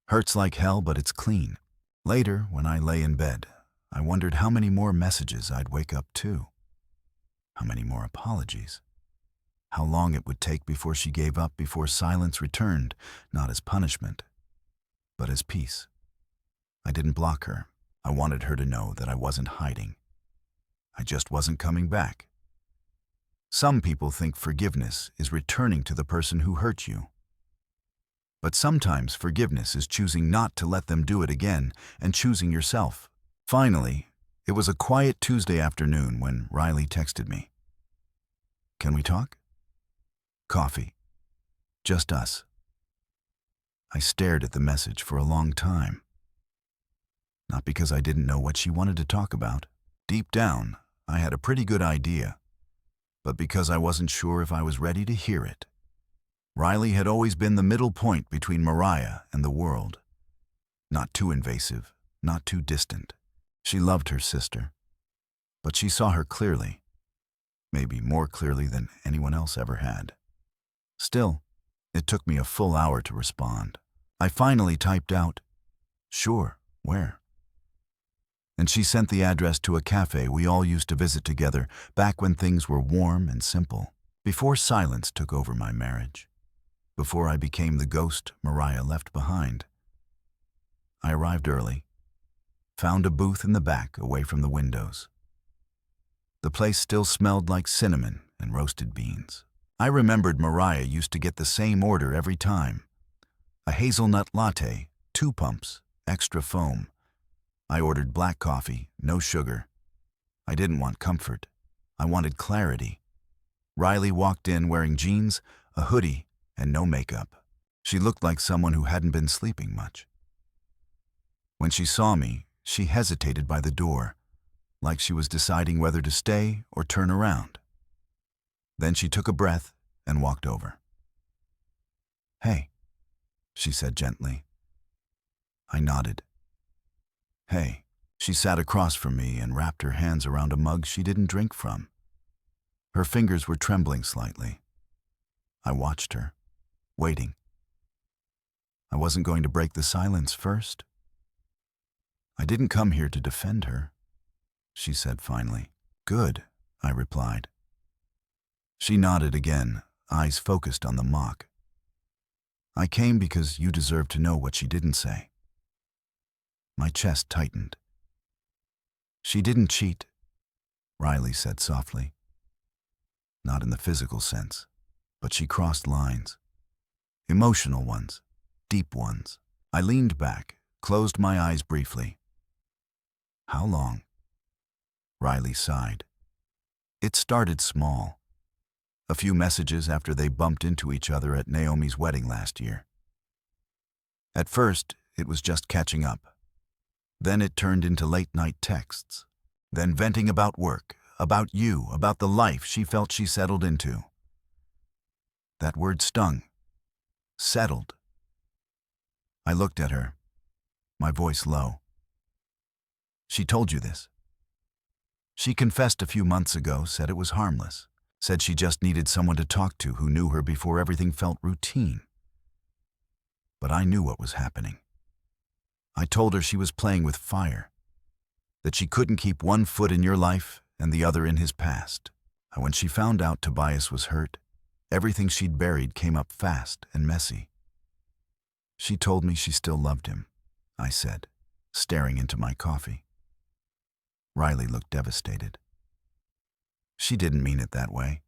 Hurts like hell, but it's clean. Later, when I lay in bed, I wondered how many more messages I'd wake up to. How many more apologies. How long it would take before she gave up, before silence returned, not as punishment, but as peace. I didn't block her. I wanted her to know that I wasn't hiding. I just wasn't coming back. Some people think forgiveness is returning to the person who hurt you. But sometimes forgiveness is choosing not to let them do it again and choosing yourself. Finally, it was a quiet Tuesday afternoon when Riley texted me. Can we talk? Coffee. Just us. I stared at the message for a long time. Not because I didn't know what she wanted to talk about. Deep down, I had a pretty good idea. But because I wasn't sure if I was ready to hear it. Riley had always been the middle point between Mariah and the world. Not too invasive, not too distant. She loved her sister. But she saw her clearly. Maybe more clearly than anyone else ever had. Still, it took me a full hour to respond. I finally typed out, "Sure, where?" And she sent the address to a cafe we all used to visit together back when things were warm and simple, before silence took over my marriage, before I became the ghost Mariah left behind. I arrived early, found a booth in the back away from the windows. The place still smelled like cinnamon and roasted beans. I remembered Mariah used to get the same order every time. A hazelnut latte, 2 pumps, extra foam. I ordered black coffee, no sugar. I didn't want comfort. I wanted clarity. Riley walked in wearing jeans, a hoodie, and no makeup. She looked like someone who hadn't been sleeping much. When she saw me, she hesitated by the door, like she was deciding whether to stay or turn around. Then she took a breath and walked over. "Hey," she said gently. I nodded. "Hey." She sat across from me and wrapped her hands around a mug she didn't drink from. Her fingers were trembling slightly. I watched her, waiting. I wasn't going to break the silence first. "I didn't come here to defend her," she said finally. "Good," I replied. She nodded again, eyes focused on the mock. "I came because you deserve to know what she didn't say." My chest tightened. "She didn't cheat," Riley said softly. "Not in the physical sense, but she crossed lines. Emotional ones, deep ones." I leaned back, closed my eyes briefly. "How long?" Riley sighed. "It started small. A few messages after they bumped into each other at Naomi's wedding last year. At first, it was just catching up. Then it turned into late-night texts. Then venting about work, about you, about the life she felt she settled into. That word stung. Settled. I looked at her, my voice low. "She told you this?" She confessed a few months ago, said it was harmless. Said she just needed someone to talk to who knew her before everything felt routine. But I knew what was happening. I told her she was playing with fire, that she couldn't keep one foot in your life and the other in his past. And when she found out Tobias was hurt, everything she'd buried came up fast and messy. She told me she still loved him, I said, staring into my coffee. Riley looked devastated. She didn't mean it that way.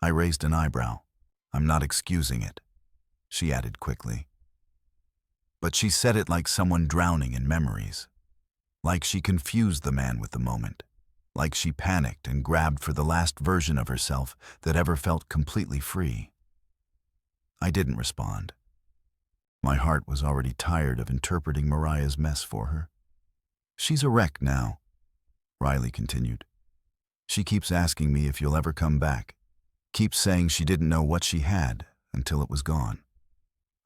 I raised an eyebrow. I'm not excusing it. she added quickly. But she said it like someone drowning in memories, like she confused the man with the moment, like she panicked and grabbed for the last version of herself that ever felt completely free. I didn't respond. My heart was already tired of interpreting Mariah's mess for her. "She's a wreck now," Riley continued. "She keeps asking me if you'll ever come back, keeps saying she didn't know what she had until it was gone."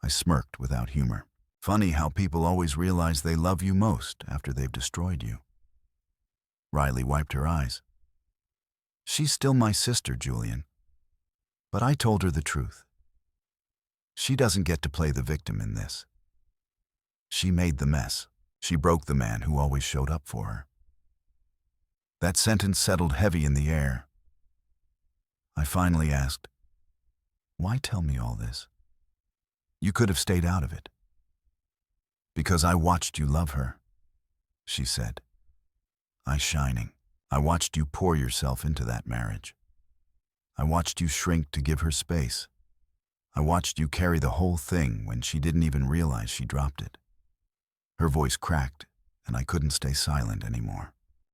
I smirked without humor. "Funny how people always realize they love you most after they've destroyed you." Riley wiped her eyes. "She's still my sister, Julian. But I told her the truth. She doesn't get to play the victim in this. She made the mess. She broke the man who always showed up for her." That sentence settled heavy in the air. I finally asked, "Why tell me all this? You could have stayed out of it." "Because I watched you love her," she said. "Eyes shining. I watched you pour yourself into that marriage. I watched you shrink to give her space. I watched you carry the whole thing when she didn't even realize she dropped it." Her voice cracked, and I couldn't stay silent anymore.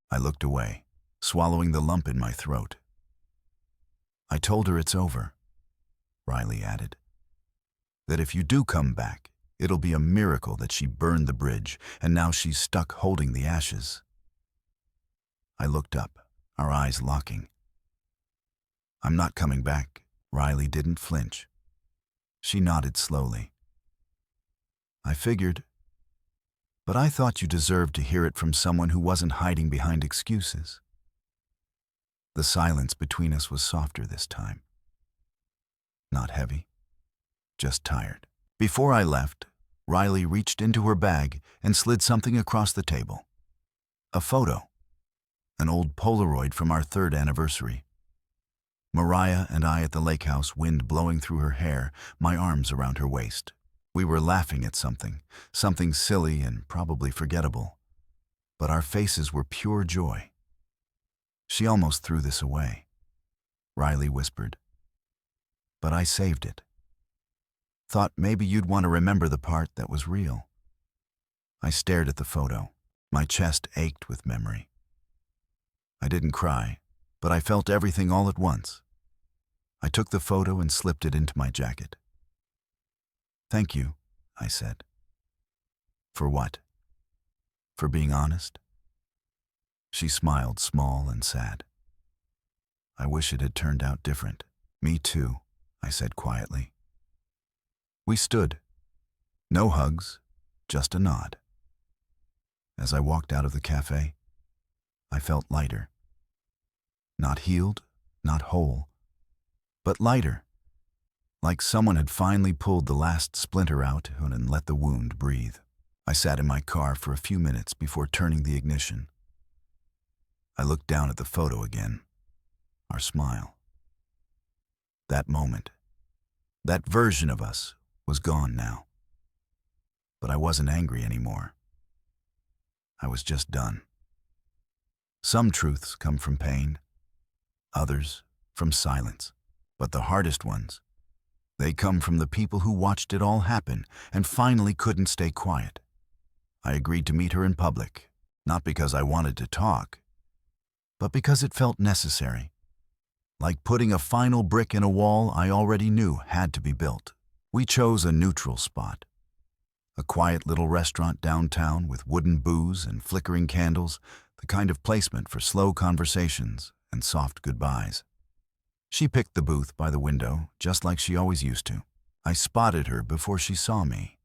I looked away, swallowing the lump in my throat. "I told her it's over," Riley added. "That if you do come back, it'll be a miracle that she burned the bridge, and now she's stuck holding the ashes." I looked up, our eyes locking. "I'm not coming back." Riley didn't flinch. She nodded slowly. "I figured. But I thought you deserved to hear it from someone who wasn't hiding behind excuses." The silence between us was softer this time. Not heavy, just tired. Before I left, Riley reached into her bag and slid something across the table. A photo. An old Polaroid from our 3rd anniversary. Mariah and I at the lake house, wind blowing through her hair, my arms around her waist. We were laughing at something silly and probably forgettable. But our faces were pure joy. "She almost threw this away," Riley whispered. "But I saved it. Thought maybe you'd want to remember the part that was real." I stared at the photo. My chest ached with memory. I didn't cry, but I felt everything all at once. I took the photo and slipped it into my jacket. "Thank you," I said. "For what?" "For being honest." She smiled, small and sad. "I wish it had turned out different." "Me too," I said quietly. We stood. No hugs, just a nod. As I walked out of the cafe, I felt lighter. Not healed, not whole, but lighter. Like someone had finally pulled the last splinter out and let the wound breathe. I sat in my car for a few minutes before turning the ignition. I looked down at the photo again, our smile. That moment, that version of us, was gone now. But I wasn't angry anymore. I was just done. Some truths come from pain, others from silence. But the hardest ones, they come from the people who watched it all happen and finally couldn't stay quiet. I agreed to meet her in public, not because I wanted to talk, but because it felt necessary. Like putting a final brick in a wall I already knew had to be built. We chose a neutral spot. A quiet little restaurant downtown with wooden booths and flickering candles, the kind of placement for slow conversations and soft goodbyes. She picked the booth by the window, just like she always used to. I spotted her before she saw me.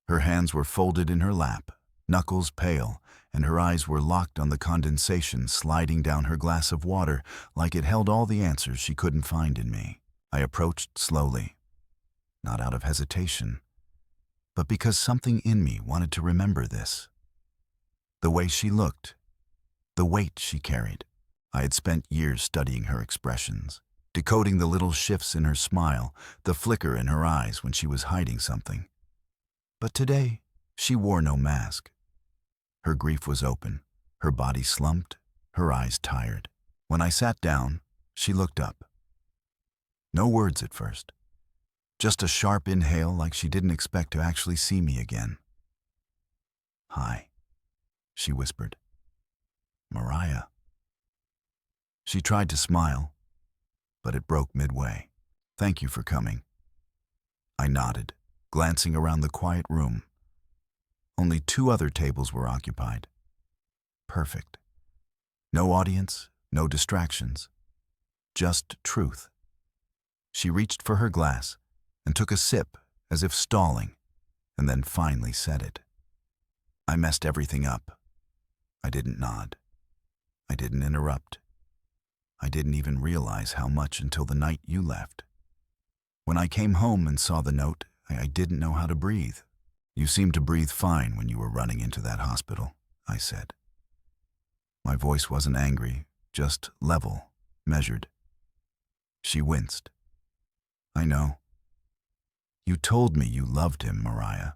Her hands were folded in her lap, knuckles pale, and her eyes were locked on the condensation sliding down her glass of water like it held all the answers she couldn't find in me. I approached slowly, not out of hesitation, but because something in me wanted to remember this. The way she looked, the weight she carried. I had spent years studying her expressions, decoding the little shifts in her smile, the flicker in her eyes when she was hiding something. But today, she wore no mask. Her grief was open, her body slumped, her eyes tired. When I sat down, she looked up. No words at first, Just a sharp inhale like she didn't expect to actually see me again. "Hi," she whispered. "Mariah." She tried to smile, but it broke midway. "Thank you for coming." I nodded, glancing around the quiet room. Only 2 other tables were occupied. Perfect. No audience, no distractions. Just truth. She reached for her glass and took a sip as if stalling, and then finally said it. I messed everything up. I didn't nod. I didn't interrupt. I didn't even realize how much until the night you left. When I came home and saw the note, I didn't know how to breathe. "You seemed to breathe fine when you were running into that hospital," I said. My voice wasn't angry, just level, measured. She winced. "I know. You told me you loved him, Mariah.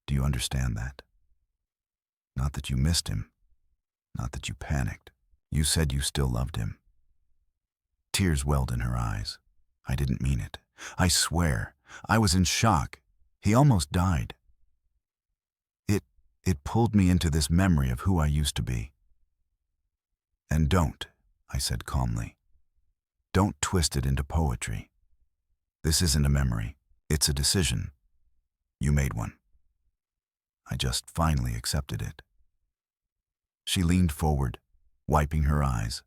Do you understand that? Not that you missed him, not that you panicked. You said you still loved him." Tears welled in her eyes. I didn't mean it. I swear, I was in shock. He almost died. It pulled me into this memory of who I used to be. "And don't," I said calmly. "Don't twist it into poetry. This isn't a memory. It's a decision. You made one." I just finally accepted it. She leaned forward, wiping her eyes.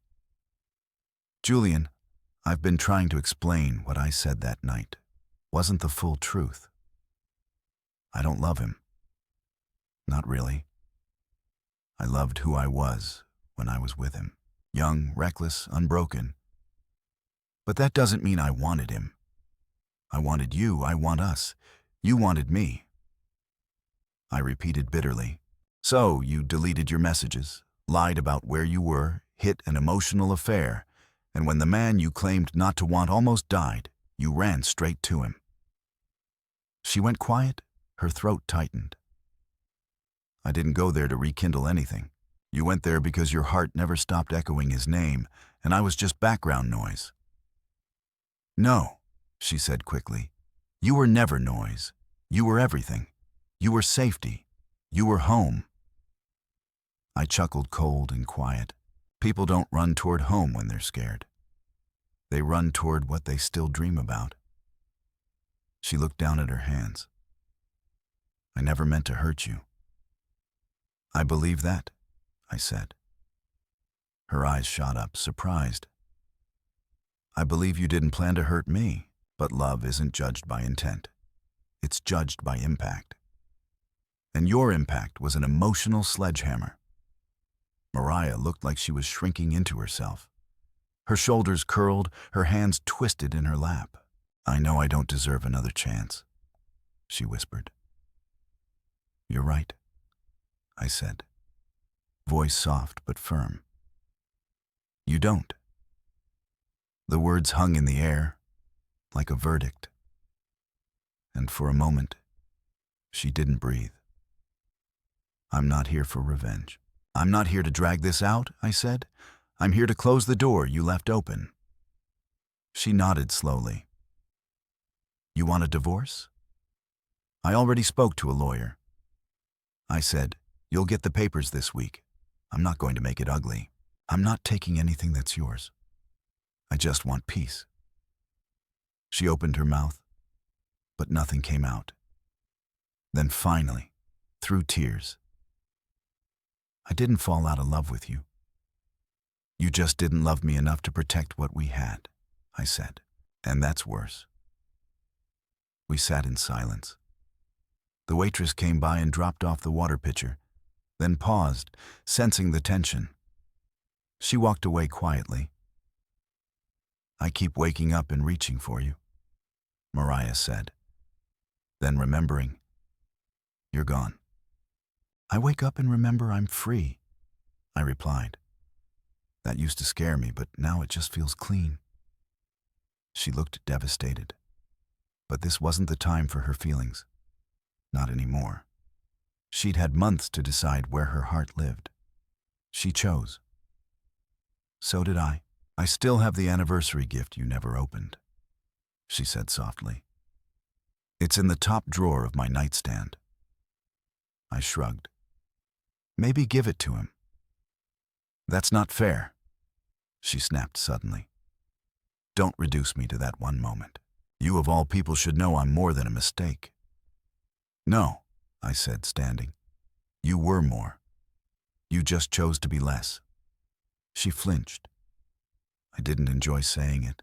"Julian, I've been trying to explain what I said that night. Wasn't the full truth. I don't love him. Not really. I loved who I was when I was with him. Young, reckless, unbroken. But that doesn't mean I wanted him. I wanted you, I want us. You wanted me." I repeated bitterly. "So you deleted your messages, lied about where you were, hit an emotional affair, and when the man you claimed not to want almost died, you ran straight to him." She went quiet, her throat tightened. "I didn't go there to rekindle anything. You went there because your heart never stopped echoing his name, and I was just background noise." "No," she said quickly. "You were never noise. You were everything. You were safety. You were home." I chuckled cold and quiet. People don't run toward home when they're scared. They run toward what they still dream about. She looked down at her hands. "I never meant to hurt you." "I believe that," I said. Her eyes shot up, surprised. "I believe you didn't plan to hurt me, but love isn't judged by intent. It's judged by impact. And your impact was an emotional sledgehammer." Mariah looked like she was shrinking into herself. Her shoulders curled, her hands twisted in her lap. "I know I don't deserve another chance," she whispered. "You're right," I said, voice soft but firm. "You don't." The words hung in the air, like a verdict. And for a moment, she didn't breathe. "I'm not here for revenge. I'm not here to drag this out," I said. "I'm here to close the door you left open." She nodded slowly. "You want a divorce?" "I already spoke to a lawyer." I said, "You'll get the papers this week. I'm not going to make it ugly. I'm not taking anything that's yours. I just want peace." She opened her mouth, but nothing came out. Then finally, through tears, "I didn't fall out of love with you. You just didn't love me enough to protect what we had," I said. "And that's worse." We sat in silence. The waitress came by and dropped off the water pitcher, then paused, sensing the tension. She walked away quietly. "I keep waking up and reaching for you," Mariah said. Then remembering, "You're gone." "I wake up and remember I'm free," I replied. That used to scare me, but now it just feels clean. She looked devastated. But this wasn't the time for her feelings. Not anymore. She'd had months to decide where her heart lived. She chose. So did I. I still have the anniversary gift you never opened. she said softly. It's in the top drawer of my nightstand. I shrugged. Maybe give it to him. That's not fair, she snapped suddenly. Don't reduce me to that one moment. You of all people should know I'm more than a mistake. No, I said, standing. You were more. You just chose to be less. She flinched. I didn't enjoy saying it.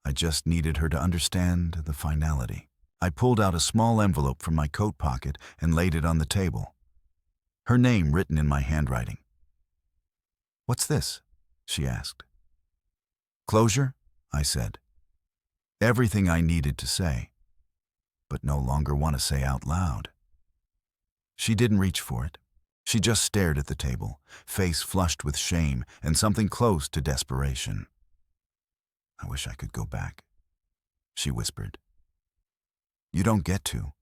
I just needed her to understand the finality. I pulled out a small envelope from my coat pocket and laid it on the table. Her name written in my handwriting. What's this? She asked. Closure, I said. Everything I needed to say, but no longer want to say out loud. She didn't reach for it. She just stared at the table, face flushed with shame and something close to desperation. I wish I could go back, she whispered. You don't get to,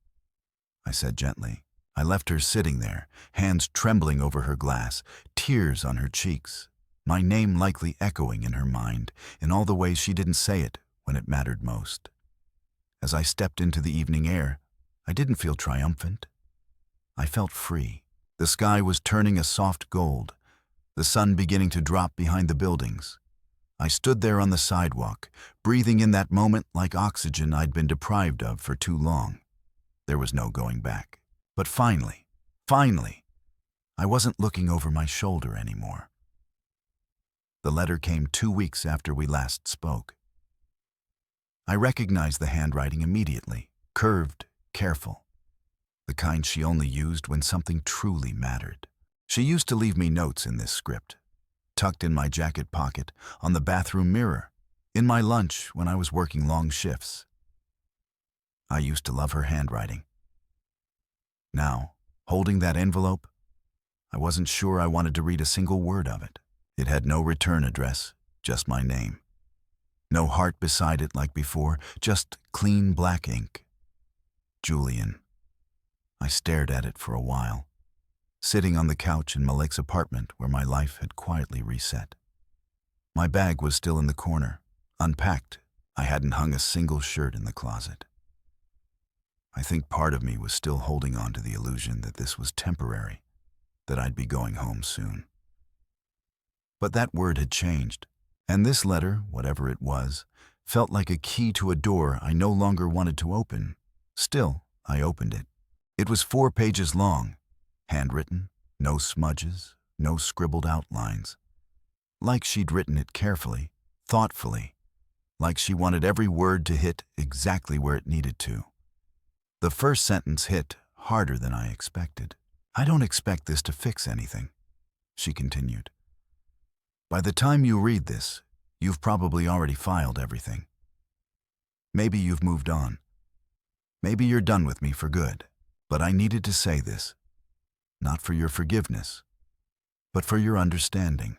I said gently. I left her sitting there, hands trembling over her glass, tears on her cheeks, my name likely echoing in her mind in all the ways she didn't say it when it mattered most. As I stepped into the evening air, I didn't feel triumphant. I felt free. The sky was turning a soft gold, the sun beginning to drop behind the buildings. I stood there on the sidewalk, breathing in that moment like oxygen I'd been deprived of for too long. There was no going back. But finally, I wasn't looking over my shoulder anymore. The letter came 2 weeks after we last spoke. I recognized the handwriting immediately, curved, careful, the kind she only used when something truly mattered. She used to leave me notes in this script, tucked in my jacket pocket, on the bathroom mirror, in my lunch when I was working long shifts. I used to love her handwriting. Now, holding that envelope, I wasn't sure I wanted to read a single word of it. It had no return address, just my name. No heart beside it like before, just clean black ink. Julian. I stared at it for a while, sitting on the couch in Malik's apartment where my life had quietly reset. My bag was still in the corner, unpacked. I hadn't hung a single shirt in the closet. I think part of me was still holding on to the illusion that this was temporary, that I'd be going home soon. But that word had changed, and this letter, whatever it was, felt like a key to a door I no longer wanted to open. Still, I opened it. It was 4 pages long, handwritten, no smudges, no scribbled outlines. Like she'd written it carefully, thoughtfully, like she wanted every word to hit exactly where it needed to. The first sentence hit harder than I expected. I don't expect this to fix anything, she continued. By the time you read this, you've probably already filed everything. Maybe you've moved on. Maybe you're done with me for good. But I needed to say this, not for your forgiveness, but for your understanding.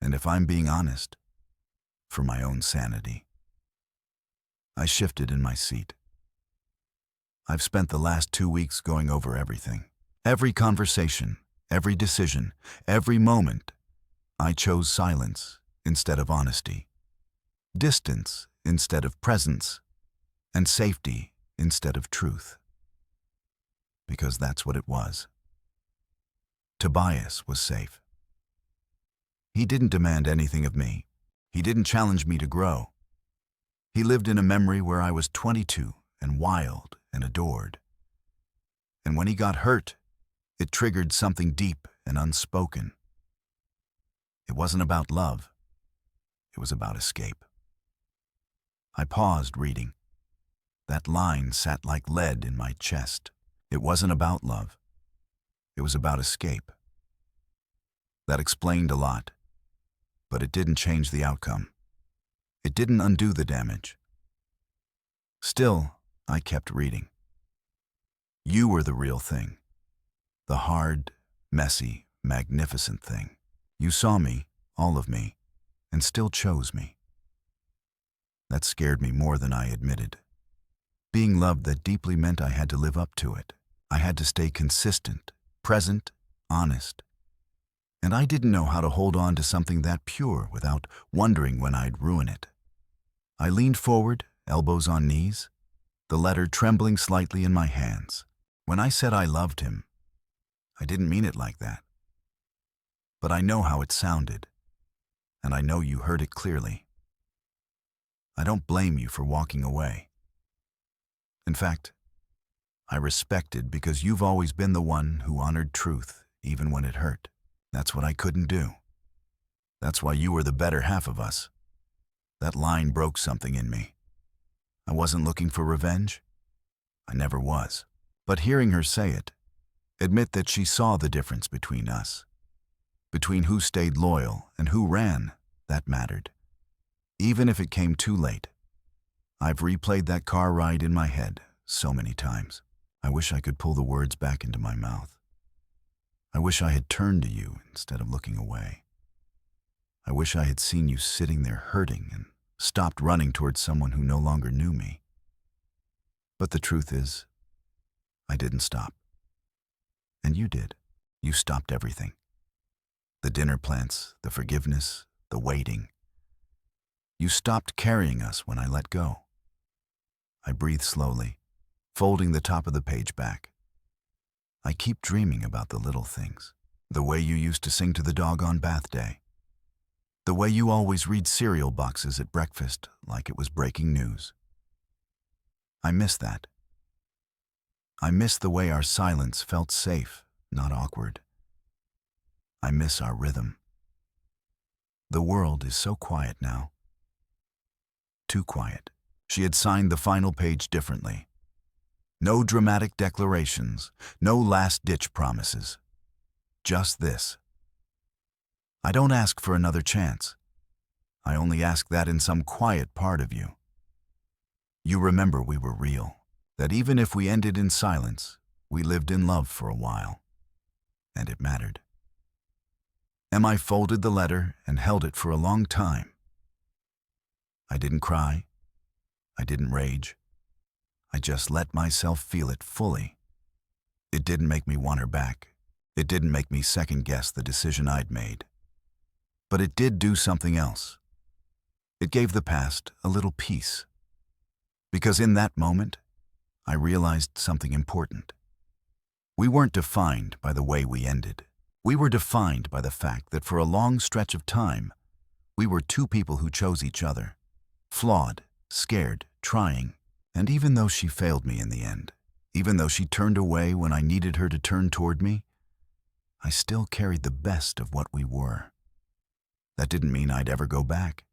And if I'm being honest, for my own sanity. I shifted in my seat. I've spent the last 2 weeks going over everything. Every conversation, every decision, every moment. I chose silence instead of honesty, distance instead of presence, and safety instead of truth. Because that's what it was. Tobias was safe. He didn't demand anything of me. He didn't challenge me to grow. He lived in a memory where I was 22 and wild and adored. And when he got hurt, it triggered something deep and unspoken. It wasn't about love. It was about escape. I paused reading. That line sat like lead in my chest. It wasn't about love. It was about escape. That explained a lot, but it didn't change the outcome. It didn't undo the damage. Still, I kept reading. You were the real thing. The hard, messy, magnificent thing. You saw me, all of me, and still chose me. That scared me more than I admitted. Being loved that deeply meant I had to live up to it. I had to stay consistent, present, honest. And I didn't know how to hold on to something that pure without wondering when I'd ruin it. I leaned forward, elbows on knees, the letter trembling slightly in my hands. When I said I loved him, I didn't mean it like that. But I know how it sounded, and I know you heard it clearly. I don't blame you for walking away. In fact, I respect it because you've always been the one who honored truth, even when it hurt. That's what I couldn't do. That's why you were the better half of us. That line broke something in me. I wasn't looking for revenge. I never was. But hearing her say it, admit that she saw the difference between us. Between who stayed loyal and who ran, that mattered. Even if it came too late. I've replayed that car ride in my head so many times. I wish I could pull the words back into my mouth. I wish I had turned to you instead of looking away. I wish I had seen you sitting there hurting and stopped running towards someone who no longer knew me. But the truth is, I didn't stop. And you did. You stopped everything. The dinner plans, the forgiveness, the waiting. You stopped carrying us when I let go. I breathe slowly, folding the top of the page back. I keep dreaming about the little things. The way you used to sing to the dog on bath day. The way you always read cereal boxes at breakfast like it was breaking news. I miss that. I miss the way our silence felt safe, not awkward. I miss our rhythm. The world is so quiet now. Too quiet. She had signed the final page differently. No dramatic declarations, no last-ditch promises. Just this. I don't ask for another chance. I only ask that in some quiet part of you. You remember we were real, that even if we ended in silence, we lived in love for a while. And it mattered. I folded the letter and held it for a long time. I didn't cry. I didn't rage. I just let myself feel it fully. It didn't make me want her back. It didn't make me second-guess the decision I'd made. But it did do something else. It gave the past a little peace. Because in that moment, I realized something important. We weren't defined by the way we ended. We were defined by the fact that for a long stretch of time, we were two people who chose each other. Flawed, scared, trying. And even though she failed me in the end, even though she turned away when I needed her to turn toward me, I still carried the best of what we were. That didn't mean I'd ever go back.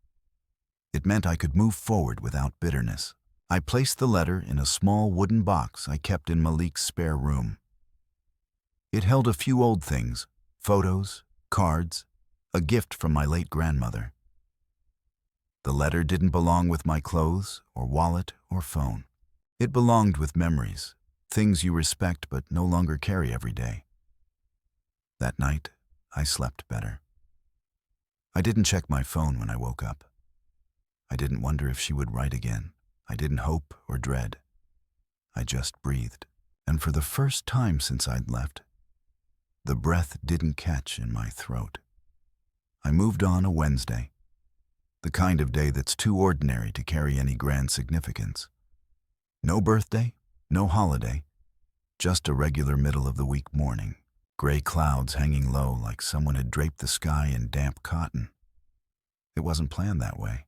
It meant I could move forward without bitterness. I placed the letter in a small wooden box I kept in Malik's spare room. It held a few old things, photos, cards, a gift from my late grandmother. The letter didn't belong with my clothes or wallet or phone. It belonged with memories, things you respect but no longer carry every day. That night, I slept better. I didn't check my phone when I woke up. I didn't wonder if she would write again. I didn't hope or dread. I just breathed. And for the first time since I'd left, the breath didn't catch in my throat. I moved on a Wednesday, the kind of day that's too ordinary to carry any grand significance. No birthday, no holiday, just a regular middle-of-the-week morning. Gray clouds hanging low like someone had draped the sky in damp cotton. It wasn't planned that way.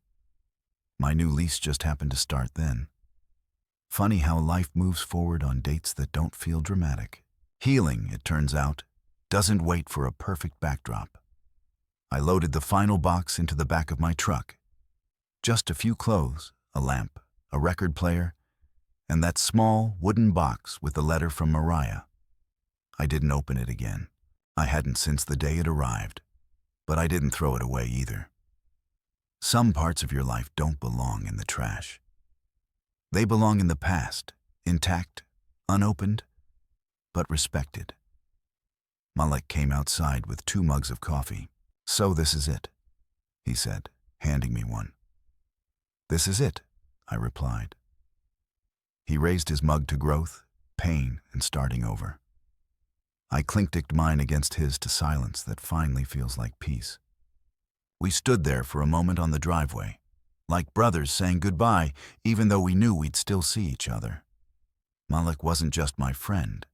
My new lease just happened to start then. Funny how life moves forward on dates that don't feel dramatic. Healing, it turns out, doesn't wait for a perfect backdrop. I loaded the final box into the back of my truck. Just a few clothes, a lamp, a record player, and that small wooden box with the letter from Mariah. I didn't open it again. I hadn't since the day it arrived, but I didn't throw it away either. Some parts of your life don't belong in the trash. They belong in the past, intact, unopened, but respected. Malik came outside with 2 mugs of coffee. "So this is it," he said, handing me one. "This is it," I replied. He raised his mug to growth, pain, and starting over. I clinked mine against his to silence that finally feels like peace. We stood there for a moment on the driveway, like brothers saying goodbye, even though we knew we'd still see each other. Malik wasn't just my friend.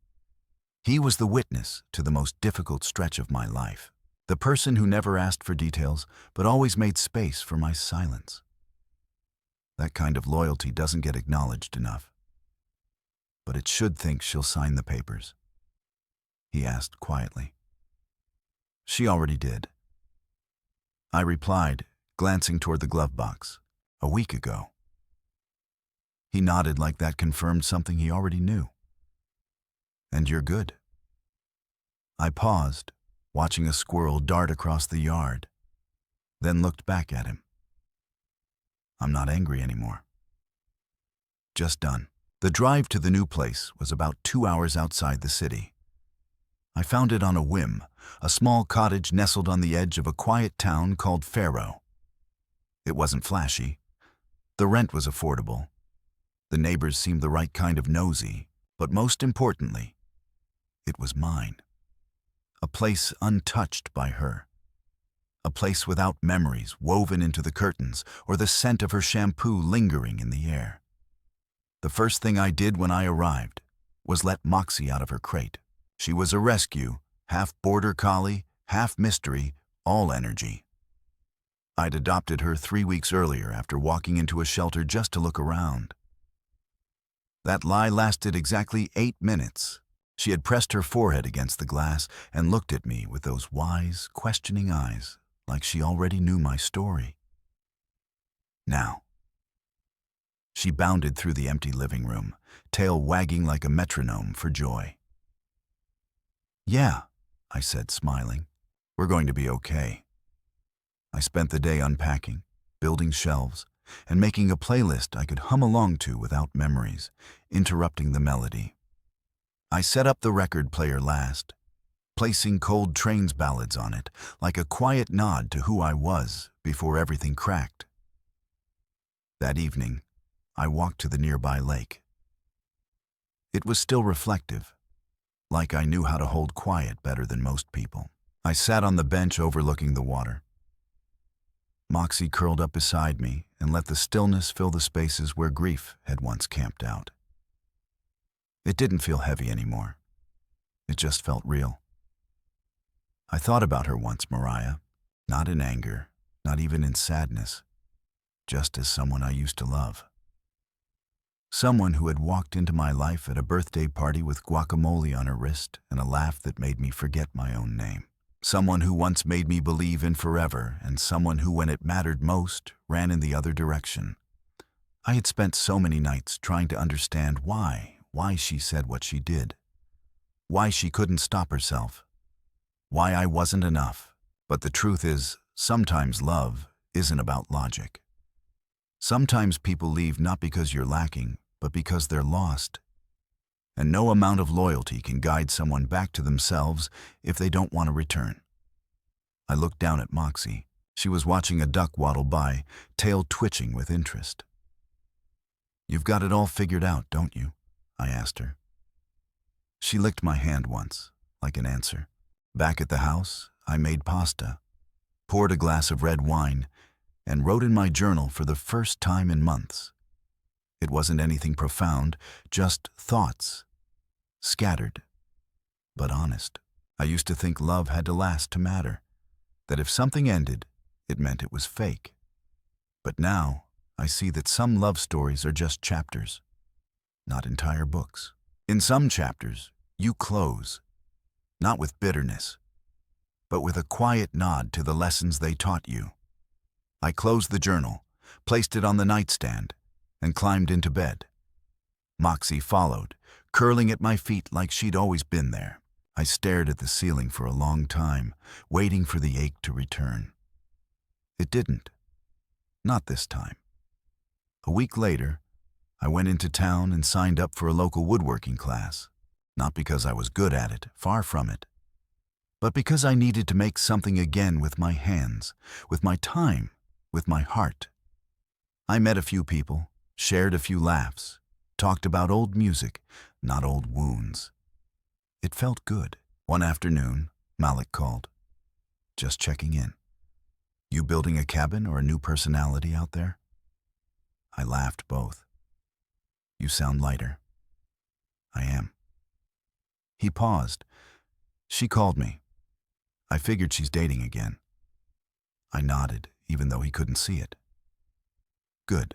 He was the witness to the most difficult stretch of my life. The person who never asked for details, but always made space for my silence. That kind of loyalty doesn't get acknowledged enough. But it should think she'll sign the papers, he asked quietly. She already did, I replied, glancing toward the glove box. A week ago. He nodded like that confirmed something he already knew. And you're good. I paused, watching a squirrel dart across the yard, then looked back at him. I'm not angry anymore. Just done. The drive to the new place was about 2 hours outside the city. I found it on a whim, a small cottage nestled on the edge of a quiet town called Faro. It wasn't flashy. The rent was affordable. The neighbors seemed the right kind of nosy, but most importantly, it was mine. A place untouched by her. A place without memories woven into the curtains or the scent of her shampoo lingering in the air. The first thing I did when I arrived was let Moxie out of her crate. She was a rescue, half border collie, half mystery, all energy. I'd adopted her 3 weeks earlier after walking into a shelter just to look around. That lie lasted exactly 8 minutes. She had pressed her forehead against the glass and looked at me with those wise, questioning eyes, like she already knew my story. Now. She bounded through the empty living room, tail wagging like a metronome for joy. Yeah, I said, smiling. We're going to be okay. I spent the day unpacking, building shelves, and making a playlist I could hum along to without memories, interrupting the melody. I set up the record player last, placing Cold Train's ballads on it, like a quiet nod to who I was before everything cracked. That evening, I walked to the nearby lake. It was still reflective, like I knew how to hold quiet better than most people. I sat on the bench overlooking the water. Moxie curled up beside me and let the stillness fill the spaces where grief had once camped out. It didn't feel heavy anymore. It just felt real. I thought about her once, Mariah, not in anger, not even in sadness, just as someone I used to love. Someone who had walked into my life at a birthday party with guacamole on her wrist and a laugh that made me forget my own name. Someone who once made me believe in forever, and someone who, when it mattered most, ran in the other direction. I had spent so many nights trying to understand why she said what she did. Why she couldn't stop herself. Why I wasn't enough. But the truth is, sometimes love isn't about logic. Sometimes people leave not because you're lacking, but because they're lost. And no amount of loyalty can guide someone back to themselves if they don't want to return. I looked down at Moxie. She was watching a duck waddle by, tail twitching with interest. You've got it all figured out, don't you? I asked her. She licked my hand once, like an answer. Back at the house, I made pasta, poured a glass of red wine, and wrote in my journal for the first time in months. It wasn't anything profound, just thoughts. Scattered, but honest. I used to think love had to last to matter, that if something ended, it meant it was fake. But now, I see that some love stories are just chapters, not entire books. In some chapters, you close, not with bitterness, but with a quiet nod to the lessons they taught you. I closed the journal, placed it on the nightstand, and climbed into bed. Moxie followed, curling at my feet like she'd always been there. I stared at the ceiling for a long time, waiting for the ache to return. It didn't. Not this time. A week later, I went into town and signed up for a local woodworking class. Not because I was good at it, far from it, but because I needed to make something again with my hands, with my time, with my heart. I met a few people, shared a few laughs, talked about old music, not old wounds. It felt good. One afternoon, Malik called. Just checking in. You building a cabin or a new personality out there? I laughed both. You sound lighter. I am. He paused. She called me. I figured she's dating again. I nodded, even though he couldn't see it. Good.